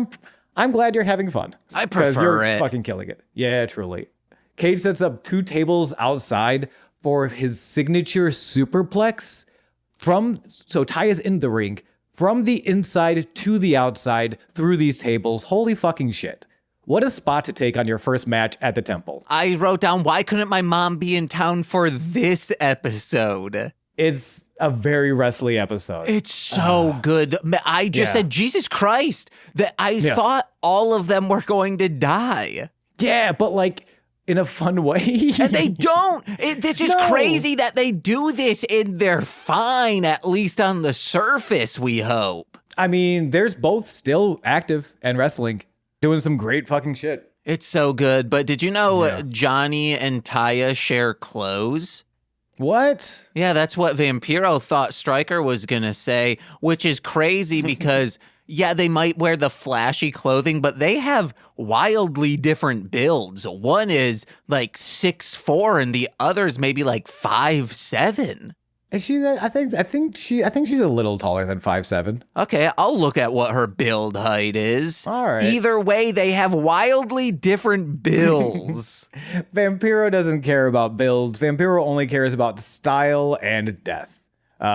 I'm glad you're having fun. I prefer you're it. Fucking killing it. Yeah, truly. Cage sets up 2 tables outside for his signature superplex. So Taya's in the ring from the inside to the outside through these tables. Holy fucking shit. What a spot to take on your first match at the temple. I wrote down, why couldn't my mom be in town for this episode? It's a very wrestly episode. It's so good. I just said, Jesus Christ, that I thought all of them were going to die. Yeah, but like in a fun way. And they don't. This is crazy that they do this and they're fine, at least on the surface, we hope. I mean, there's both still active and wrestling. Doing some great fucking shit. It's so good. But did you know Johnny and Taya share clothes? What? Yeah, that's what Vampiro thought Stryker was going to say, which is crazy because, yeah, they might wear the flashy clothing, but they have wildly different builds. One is like 6'4", and the other's maybe like 5'7". Is she that? I think she's a little taller than 5'7". Okay, I'll look at what her build height is. All right. Either way, they have wildly different builds. Vampiro doesn't care about builds. Vampiro only cares about style and death,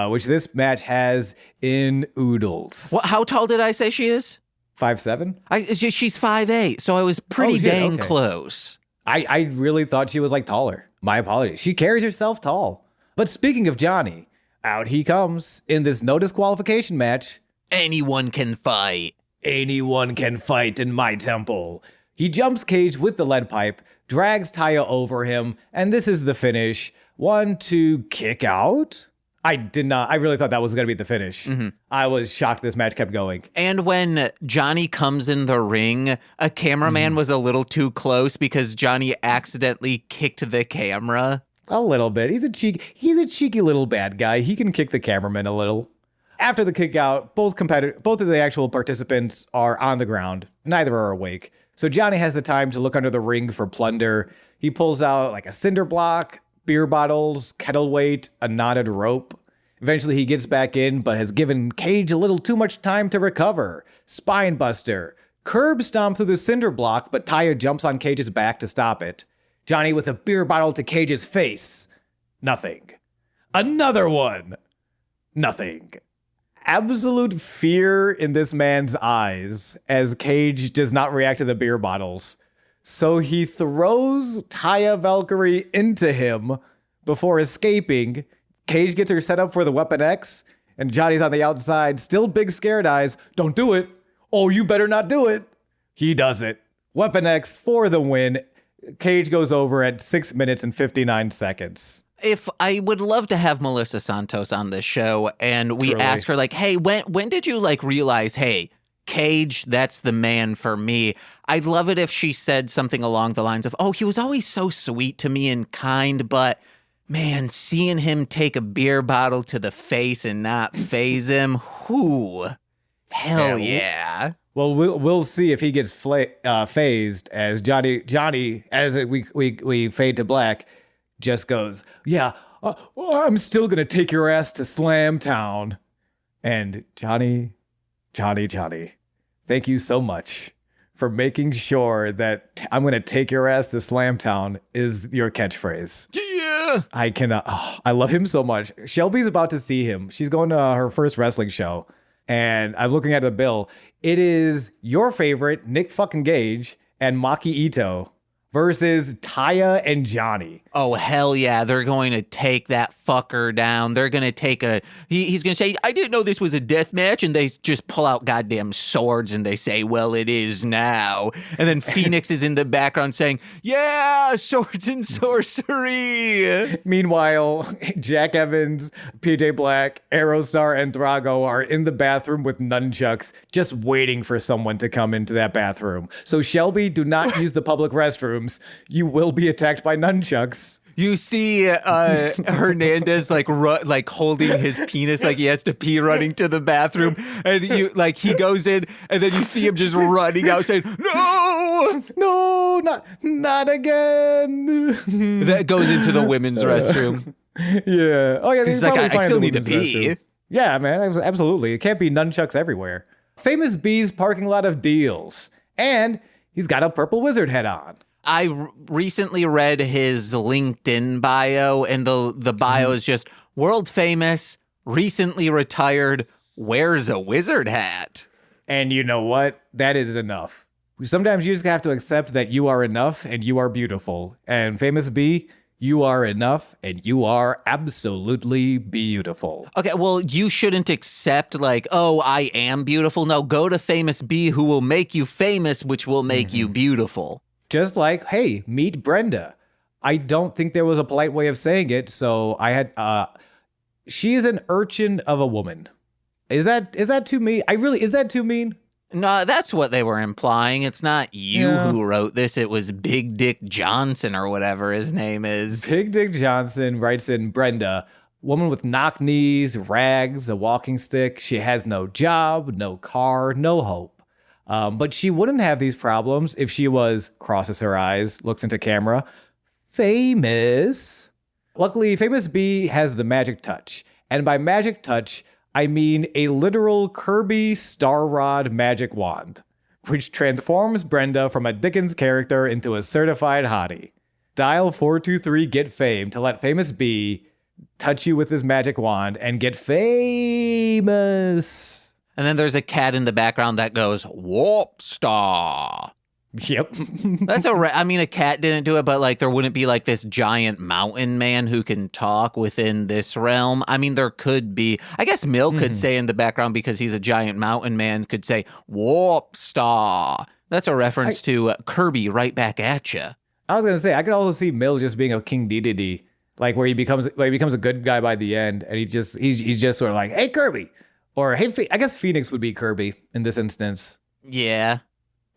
which this match has in oodles. What? How tall did I say she is? 5'7"? She's 5'8", so I was pretty dang close. I really thought she was like taller. My apologies. She carries herself tall. But speaking of Johnny, out he comes in this no disqualification match. Anyone can fight. Anyone can fight in my temple. He jumps Cage with the lead pipe, drags Taya over him, and this is the finish. 1, 2, kick out? I really thought that was going to be the finish. Mm-hmm. I was shocked this match kept going. And when Johnny comes in the ring, a cameraman was a little too close because Johnny accidentally kicked the camera. A little bit. He's a cheeky little bad guy. He can kick the cameraman a little. After the kick out, both of the actual participants are on the ground. Neither are awake. So Johnny has the time to look under the ring for plunder. He pulls out like a cinder block, beer bottles, kettle weight, a knotted rope. Eventually he gets back in, but has given Cage a little too much time to recover. Spine buster. Curb stomp through the cinder block, but Taya jumps on Cage's back to stop it. Johnny with a beer bottle to Cage's face. Nothing. Another one. Nothing. Absolute fear in this man's eyes as Cage does not react to the beer bottles. So he throws Taya Valkyrie into him before escaping. Cage gets her set up for the Weapon X, and Johnny's on the outside, still big scared eyes. Don't do it. Oh, you better not do it. He does it. Weapon X for the win. Cage goes over at 6 minutes and 59 seconds. If I would love to have Melissa Santos on this show and we ask her like, hey, when did you like realize, hey, Cage, that's the man for me? I'd love it if she said something along the lines of, oh, he was always so sweet to me and kind, but man, seeing him take a beer bottle to the face and not faze him, whoo, hell yeah. Well, we'll see if he gets phased as Johnny as we fade to black, just goes, yeah, I'm still going to take your ass to Slam Town. And Johnny, thank you so much for making sure that I'm going to take your ass to Slam Town is your catchphrase. Yeah. I cannot. Oh, I love him so much. Shelby's about to see him. She's going to her first wrestling show. And I'm looking at the bill. It is your favorite, Nick fucking Gage, and Maki Ito versus Taya and Johnny. Oh, hell yeah. They're going to take that fucker down. They're going to take he's going to say, I didn't know this was a death match. And they just pull out goddamn swords and they say, well, it is now. And then Phoenix is in the background saying, yeah, swords and sorcery. Meanwhile, Jack Evans, PJ Black, Aerostar, and Drago are in the bathroom with nunchucks, just waiting for someone to come into that bathroom. So Shelby, do not use the public restrooms. You will be attacked by nunchucks. You see Hernandez like holding his penis like he has to pee, running to the bathroom, and he goes in, and then you see him just running out saying, "No, not again." That goes into the women's restroom. Yeah. Oh yeah. He's like, I still need to pee. Restroom. Yeah, man. Absolutely. It can't be nunchucks everywhere. Famous B's parking lot of deals, and he's got a purple wizard head on. I recently read his LinkedIn bio, and the bio is just world famous, recently retired, wears a wizard hat. And you know what? That is enough. Sometimes you just have to accept that you are enough and you are beautiful. And Famous B, you are enough and you are absolutely beautiful. Okay, well, you shouldn't accept like, oh, I am beautiful. No, go to Famous B, who will make you famous, which will make you beautiful. Just like, hey, meet Brenda. I don't think there was a polite way of saying it, so I had, she is an urchin of a woman. Is that too mean? Is that too mean? No, that's what they were implying. It's not you who wrote this. It was Big Dick Johnson or whatever his name is. Big Dick Johnson writes in Brenda, woman with knock knees, rags, a walking stick. She has no job, no car, no hope. But she wouldn't have these problems if she was, crosses her eyes, looks into camera, famous. Luckily, Famous B has the magic touch. And by magic touch, I mean a literal Kirby Star Rod magic wand, which transforms Brenda from a Dickens character into a certified hottie. Dial 423-GET-FAME to let Famous B touch you with his magic wand and get famous. And then there's a cat in the background that goes, Warp Star. Yep. That's a cat didn't do it, but like there wouldn't be like this giant mountain man who can talk within this realm. I mean, there could be, I guess Mill could say in the background because he's a giant mountain man, could say Warp Star. That's a reference to Kirby right back at you. I was going to say, I could also see Mill just being a King Diddy, like where he becomes a good guy by the end. And he's just sort of like, hey, Kirby. Or, hey, I guess Phoenix would be Kirby in this instance. Yeah.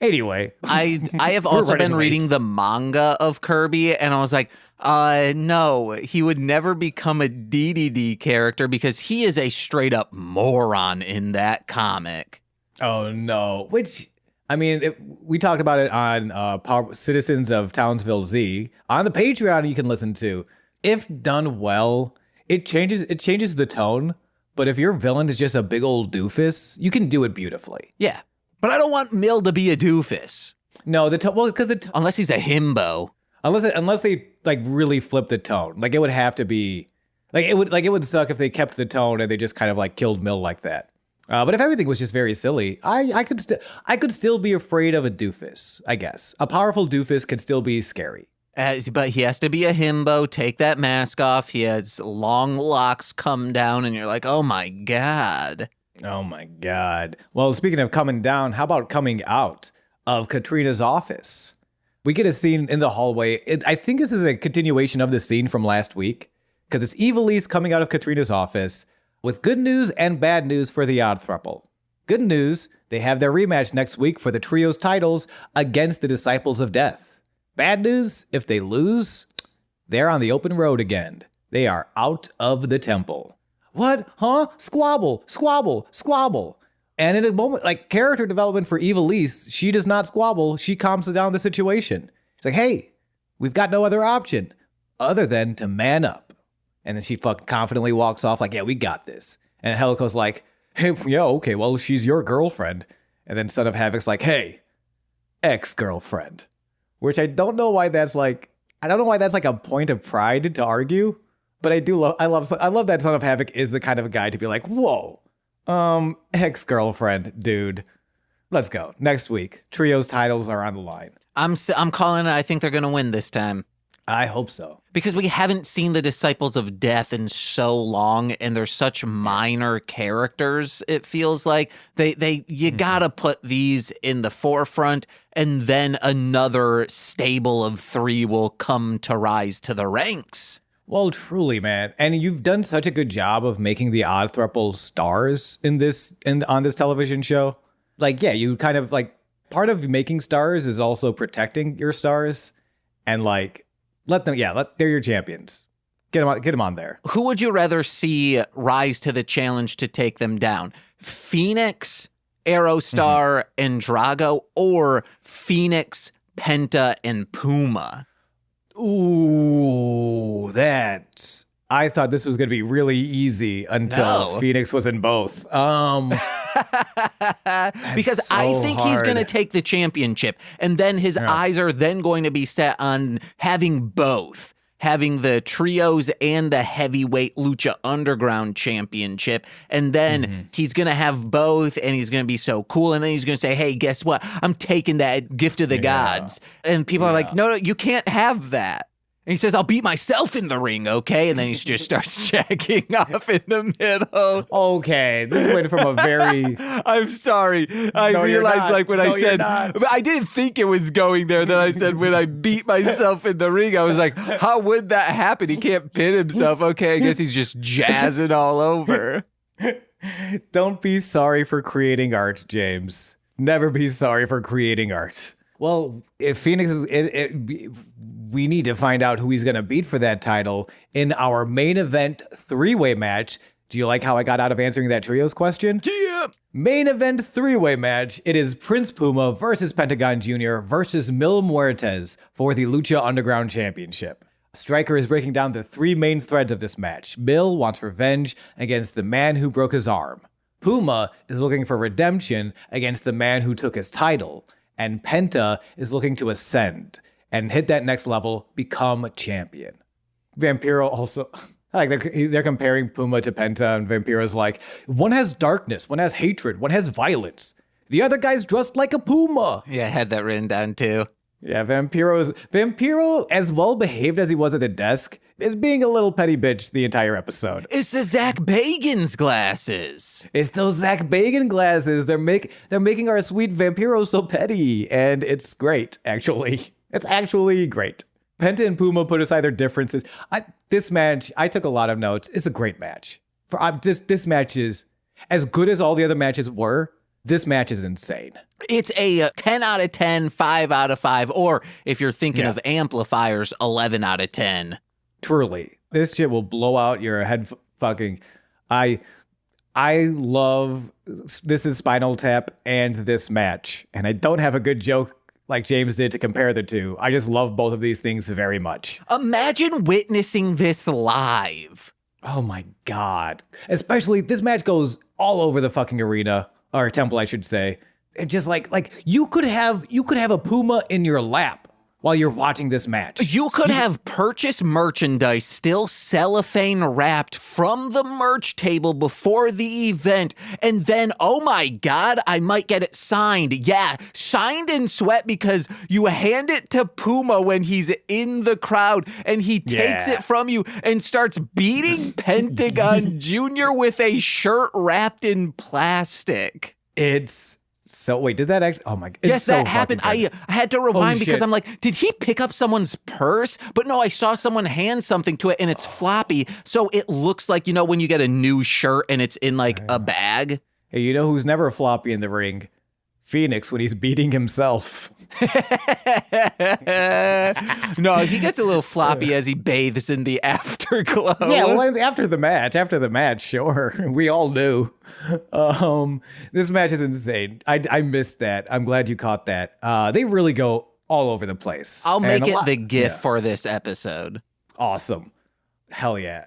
Anyway. I have also been reading the manga of Kirby, and I was like, no, he would never become a DDD character because he is a straight up moron in that comic. Oh, no. Which, I mean, we talked about it on Citizens of Townsville Z. On the Patreon you can listen to. If done well, it changes the tone. But if your villain is just a big old doofus, you can do it beautifully. Yeah, but I don't want Mill to be a doofus. No, unless he's a himbo. Unless they like really flip the tone, like it would have to be, it would suck if they kept the tone and they just kind of like killed Mill like that. But if everything was just very silly, I could still be afraid of a doofus. I guess a powerful doofus could still be scary. But he has to be a himbo, take that mask off. He has long locks come down, and you're like, oh my God. Oh my God. Well, speaking of coming down, how about coming out of Katrina's office? We get a scene in the hallway. I think this is a continuation of the scene from last week, because it's Evilise coming out of Katrina's office with good news and bad news for the Odd Throuple. Good news, they have their rematch next week for the trio's titles against the Disciples of Death. Bad news, if they lose, they're on the open road again. They are out of the temple. What? Huh? Squabble, squabble, squabble. And in a moment, like character development for Evilise, she does not squabble. She calms down the situation. She's like, hey, we've got no other option other than to man up. And then she fucking confidently walks off like, yeah, we got this. And Helico's like, hey, yeah, okay, well, she's your girlfriend. And then Son of Havoc's like, hey, ex-girlfriend. Which I don't know why that's like a point of pride to argue, but I love that Son of Havoc is the kind of guy to be like, whoa, ex-girlfriend, dude. Let's go. Next week, trio's titles are on the line. I'm calling it. I think they're going to win this time. I hope so. Because we haven't seen the Disciples of Death in so long, and they're such minor characters, it feels like. You gotta put these in the forefront, and then another stable of 3 will come to rise to the ranks. Well, truly, man. And you've done such a good job of making the Odd Thruple stars on this television show. Like, yeah, you kind of like, part of making stars is also protecting your stars, and like, they're your champions. Get them on there. Who would you rather see rise to the challenge to take them down? Phoenix, Aerostar, and Drago, or Phoenix, Penta, and Puma? Ooh, I thought this was going to be really easy until Phoenix was in both. Because so I think he's hard. going to take the championship, and then his eyes are then going to be set on having both. Having the trios and the heavyweight Lucha Underground championship. And then he's going to have both, and he's going to be so cool. And then he's going to say, hey, guess what? I'm taking that gift of the gods. And people are like, no, you can't have that. And he says, I'll beat myself in the ring, okay? And then he just starts jacking off in the middle. Okay, this went from a very... I'm sorry. I realized like when I said... But I didn't think it was going there. Then I said when I beat myself in the ring, I was like, how would that happen? He can't pin himself. Okay, I guess he's just jazzing all over. Don't be sorry for creating art, James. Never be sorry for creating art. Well, if Phoenix is... we need to find out who he's going to beat for that title in our main event 3-way match. Do you like how I got out of answering that trios question? Yeah. Main event 3-way match. It is Prince Puma versus Pentagon Jr. versus Mil Muertes for the Lucha Underground Championship. Stryker is breaking down the 3 main threads of this match. Mil wants revenge against the man who broke his arm. Puma is looking for redemption against the man who took his title. And Penta is looking to ascend and hit that next level, become a champion. Vampiro also, like they're comparing Puma to Penta, and Vampiro's like, one has darkness, one has hatred, one has violence. The other guy's dressed like a Puma. Yeah, I had that written down too. Yeah, Vampiro, as well behaved as he was at the desk, is being a little petty bitch the entire episode. It's the Zach Bagans glasses. It's those Zach Bagan glasses. They're making our sweet Vampiro so petty, and it's great, actually. It's actually great. Penta and Puma put aside their differences. This match, I took a lot of notes. It's a great match. This match is, as good as all the other matches were, this match is insane. It's a 10 out of 10, 5 out of 5, or if you're thinking of amplifiers, 11 out of 10. Truly. This shit will blow out your head fucking... I love... This is Spinal Tap and this match. And I don't have a good joke like James did to compare the two. I just love both of these things very much. Imagine witnessing this live. Oh my God. Especially, this match goes all over the fucking arena, or temple, I should say. And just like you could have a Puma in your lap while you're watching this match. You could have purchased merchandise still cellophane wrapped from the merch table before the event, and then, oh my God, I might get it signed. Yeah, signed in sweat, because you hand it to Puma when he's in the crowd, and he takes it from you and starts beating Pentagon Jr. with a shirt wrapped in plastic. It's... So wait, did that actually? Oh my! Yes, so that happened. I had to rewind because shit. I'm like, did he pick up someone's purse? But no, I saw someone hand something to it, and it's floppy, so it looks like, you know, when you get a new shirt and it's in like a bag. Hey, you know who's never floppy in the ring? Phoenix, when he's beating himself. No, he gets a little floppy as he bathes in the afterglow. Yeah, well, after the match, sure. We all knew. This match is insane. I missed that. I'm glad you caught that. They really go all over the place. I'll make it the GIF for this episode. Awesome. Hell yeah.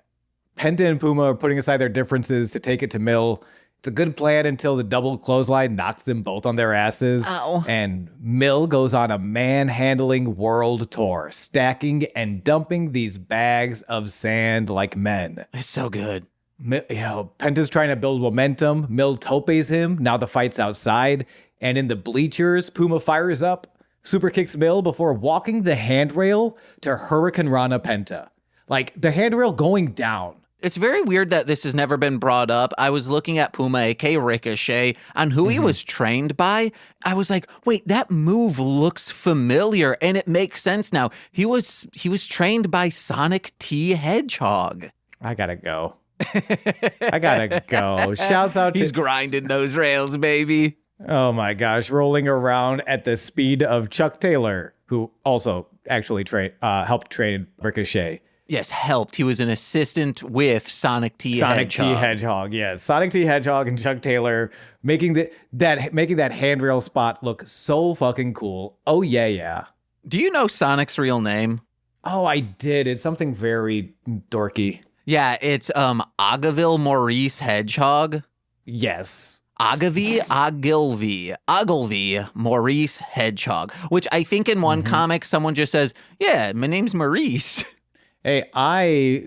Penta and Puma are putting aside their differences to take it to Mil. It's a good plan until the double clothesline knocks them both on their asses. Ow. And Mil goes on a manhandling world tour, stacking and dumping these bags of sand like men. It's so good. Penta's trying to build momentum. Mil topes him. Now the fight's outside. And in the bleachers, Puma fires up. super kicks Mill before walking the handrail to Hurricane Rana Penta. Like, the handrail going down. It's very weird that this has never been brought up. I was looking at Puma, aka Ricochet, on who he was trained by. I was like, wait, that move looks familiar, and it makes sense now. He was trained by Sonic T. Hedgehog. I gotta go. I gotta go. Shouts out to... He's grinding those rails, baby. Oh my gosh, rolling around at the speed of Chuck Taylor, who also actually helped train Ricochet. Yes, helped. He was an assistant with Sonic T. Sonic T. Hedgehog, yes. Sonic T. Hedgehog and Chuck Taylor making that handrail spot look so fucking cool. Oh, yeah. Do you know Sonic's real name? Oh, I did. It's something very dorky. Yeah, it's Agaville Maurice Hedgehog. Yes. Ogilvy Maurice Hedgehog, which I think in one comic someone just says, yeah, my name's Maurice. Hey, I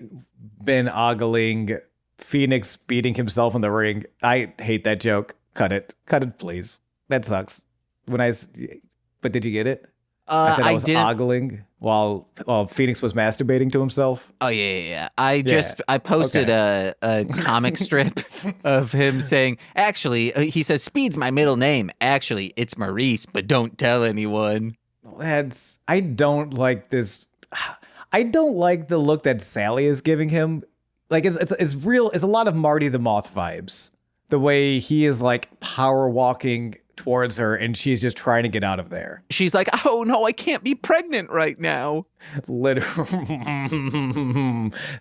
been ogling Phoenix beating himself in the ring. I hate that joke. Cut it, please. That sucks. But did you get it? I said I was ogling while Phoenix was masturbating to himself. Oh yeah. I posted a comic strip of him saying, actually, he says, Speed's my middle name. Actually, it's Maurice, but don't tell anyone. I don't like this. I don't like the look that Sally is giving him. Like it's real. It's a lot of Marty the Moth vibes. The way he is like power walking towards her and she's just trying to get out of there. She's like, oh no, I can't be pregnant right now. Literally.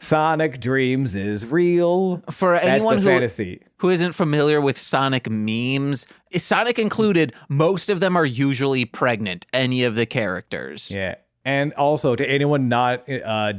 Sonic Dreams is real. For anyone fantasy. Who isn't familiar with Sonic memes, Sonic included, most of them are usually pregnant, any of the characters. Yeah. And also, to anyone not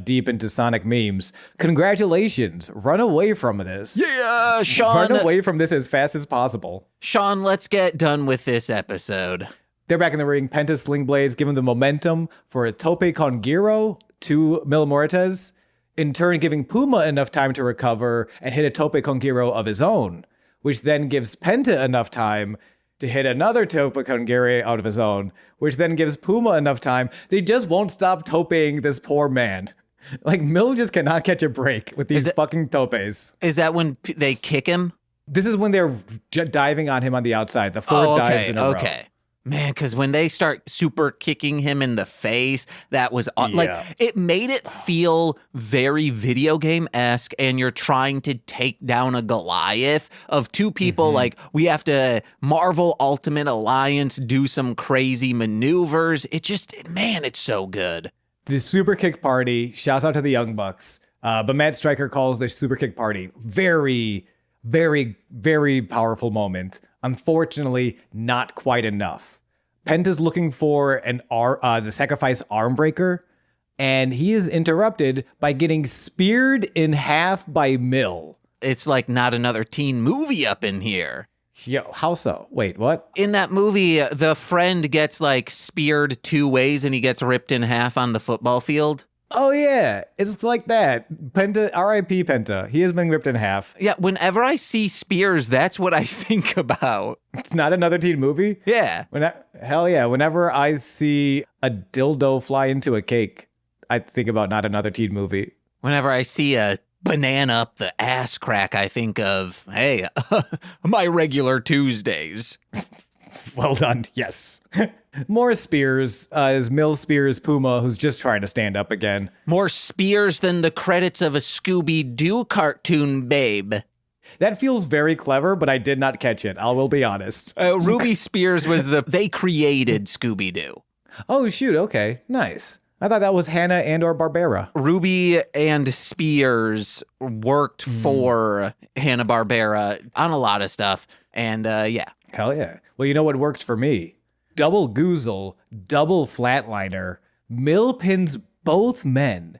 deep into Sonic memes, congratulations. Run away from this. Yeah, Sean. Run away from this as fast as possible. Sean, let's get done with this episode. They're back in the ring. Penta's sling blades give him the momentum for a tope con giro to Mil Muertes, in turn giving Puma enough time to recover and hit a tope con giro of his own, which then gives Penta enough time to hit another tope con giro out of his own, which then gives Puma enough time. They just won't stop toping this poor man. Like, Mil just cannot catch a break with these fucking topes. Is that when they kick him? This is when they're diving on him on the outside. The four dives in a row. Man, because when they start super kicking him in the face, that was like, it made it feel very video game-esque, and you're trying to take down a Goliath of two people. Like, we have to Marvel Ultimate Alliance, do some crazy maneuvers. It just, man, it's so good. The super kick party, shouts out to the Young Bucks. But Matt Stryker calls the super kick party very, very, very powerful moment. Unfortunately, not quite enough. Penta's looking for the sacrifice arm breaker, and he is interrupted by getting speared in half by Mil. It's like not another teen movie up in here. Yo, how so? Wait, what? In that movie, the friend gets like speared two ways and he gets ripped in half on the football field. Oh, yeah. It's like that. Penta, R.I.P. Penta. He has been ripped in half. Yeah, whenever I see spears, that's what I think about. It's not another teen movie? Yeah. Hell yeah. Whenever I see a dildo fly into a cake, I think about not another teen movie. Whenever I see a banana up the ass crack, I think of, hey, my regular Tuesdays. Well done. Yes. More spears as Mil spears Puma, who's just trying to stand up again. More spears than the credits of a Scooby-Doo cartoon, babe. That feels very clever, but I did not catch it. I will be honest. Ruby Spears they created Scooby-Doo. Oh, shoot. Okay. Nice. I thought that was Hanna-Barbera. Ruby and Spears worked for Hanna-Barbera on a lot of stuff. And yeah. Hell yeah. Well, you know what worked for me? Double goozle, double flatliner. Mil pins both men.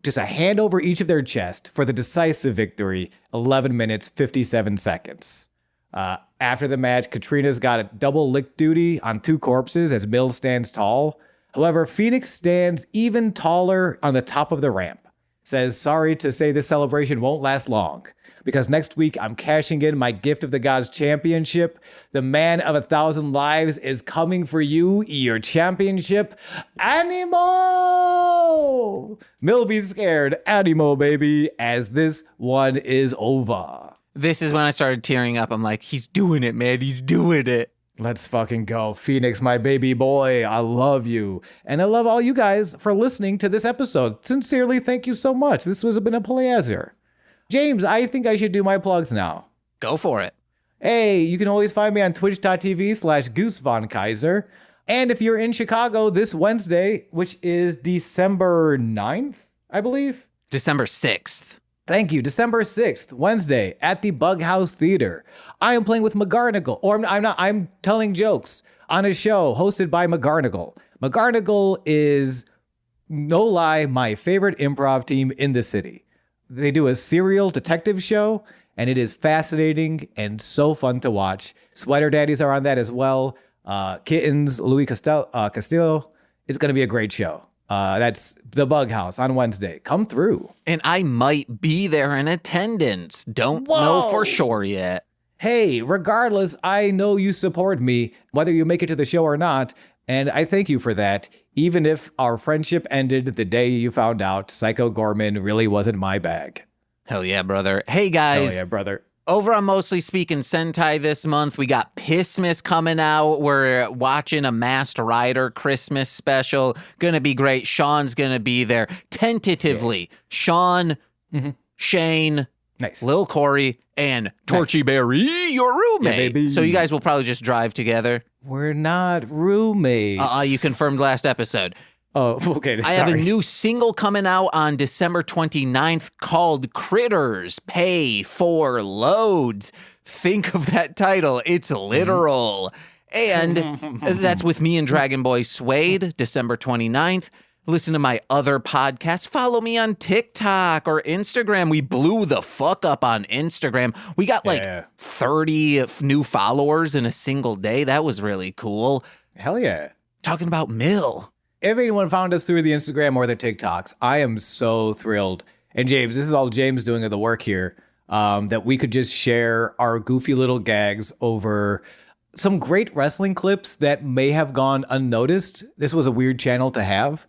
Just a hand over each of their chest for the decisive victory. 11 minutes, 57 seconds. After the match, Katrina's got a double lick duty on two corpses as Mil stands tall. However, Phoenix stands even taller on the top of the ramp. says, sorry to say this celebration won't last long, because next week I'm cashing in my Gift of the Gods championship. The man of 1,000 lives is coming for you, your championship. Animo! Mill be scared, animo, baby, as this one is over. This is when I started tearing up. I'm like, he's doing it, man. He's doing it. Let's fucking go. Phoenix, my baby boy, I love you. And I love all you guys for listening to this episode. Sincerely, thank you so much. This has been a pleasure. James, I think I should do my plugs now. Go for it. Hey, you can always find me on twitch.tv/GooseVonKaiser. And if you're in Chicago this Wednesday, which is December 9th, I believe. December 6th. Thank you. December 6th, Wednesday, at the Bug House Theater. I am playing with McGarnagle, or I'm telling jokes on a show hosted by McGarnagle. McGarnagle is, no lie, my favorite improv team in the city. They do a serial detective show, and it is fascinating and so fun to watch. Sweater Daddies are on that as well. Kittens, Louis Castillo. It's going to be a great show. That's the Bug House on Wednesday. Come through. And I might be there in attendance. Don't know for sure yet. Hey, regardless, I know you support me, whether you make it to the show or not, and I thank you for that, even if our friendship ended the day you found out Psycho Gorman really wasn't my bag. Hell yeah, brother. Hey, guys. Hell yeah, brother. Over on Mostly Speaking Sentai this month, we got Pissmas coming out. We're watching a Masked Rider Christmas special. Gonna be great. Sean's gonna be there. Tentatively, Sean, Shane, nice. Lil Corey, and Torchy Berry, your roommate. Yeah, so you guys will probably just drive together. We're not roommates. You confirmed last episode. Oh, okay. I have a new single coming out on December 29th called Critters Pay for Loads. Think of that title. It's literal. And that's with me and Dragon Boy Suede, December 29th. Listen to my other podcasts. Follow me on TikTok or Instagram. We blew the fuck up on Instagram. We got 30 new followers in a single day. That was really cool. Hell yeah. Talking about Mill. If anyone found us through the Instagram or the TikToks, I am so thrilled. And James, this is all James doing of the work here, that we could just share our goofy little gags over some great wrestling clips that may have gone unnoticed. This was a weird channel to have.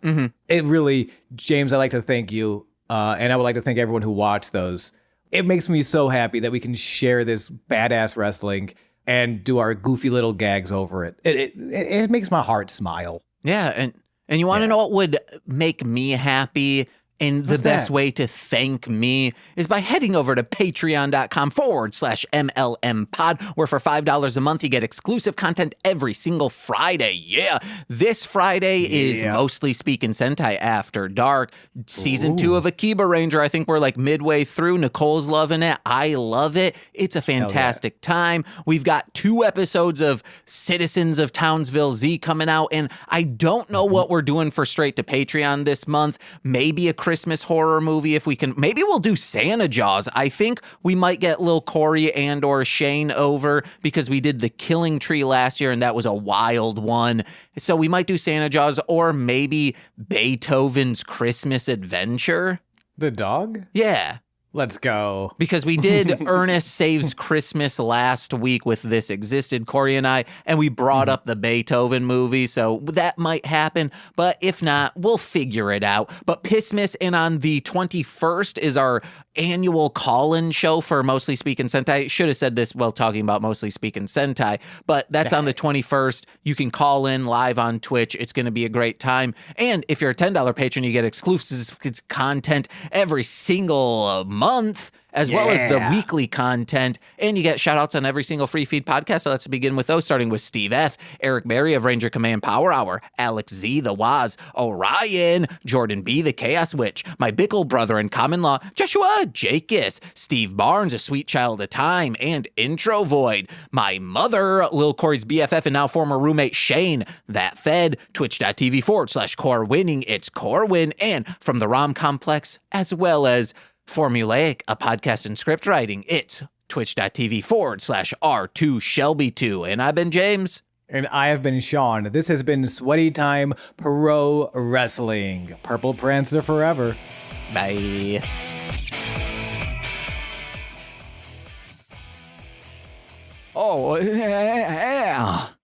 It really, James, I'd like to thank you. And I would like to thank everyone who watched those. It makes me so happy that we can share this badass wrestling and do our goofy little gags over it. It makes my heart smile. Yeah, and you want to know what would make me happy? And the best way to thank me is by heading over to patreon.com/MLM pod, where for $5 a month, you get exclusive content every single Friday. Yeah. This Friday is Mostly Speaking Sentai After Dark. Season 2 of Akiba Ranger. I think we're like midway through. Nicole's loving it. I love it. It's a fantastic time. We've got 2 episodes of Citizens of Townsville Z coming out, and I don't know what we're doing for straight to Patreon this month. Maybe a Christmas horror movie if we can. Maybe we'll do Santa Jaws. I think we might get Lil Corey and or Shane over because we did The Killing Tree last year and that was a wild one. So we might do Santa Jaws or maybe Beethoven's Christmas Adventure. The dog? Yeah. Let's go. Because we did Ernest Saves Christmas last week with This Existed, Corey and I, and we brought up the Beethoven movie, so that might happen. But if not, we'll figure it out. But Pissmas, and on the 21st is our annual call-in show for Mostly Speaking Sentai. Should have said this while talking about Mostly Speaking Sentai, but that's on the 21st. You can call in live on Twitch. It's going to be a great time. And if you're a $10 patron, you get exclusive content every single month, as well as the weekly content, and you get shout outs on every single free feed podcast. So let's begin with those, starting with Steve F., Eric Berry of Ranger Command Power Hour, Alex Z, the Waz, Orion, Jordan B, the Chaos Witch, my Bickle brother in common law, Joshua Jakis, Steve Barnes, a sweet child of time, and Intro Void, my mother, Lil Corey's BFF and now former roommate Shane, that fed, twitch.tv/Core Winning, it's Core Win, and from the ROM Complex, as well as Formulaic, a podcast in script writing. It's twitch.tv/R2Shelby2. And I've been James. And I have been Sean. This has been Sweaty Time Pro Wrestling. Purple Prancer forever. Bye. Oh, yeah.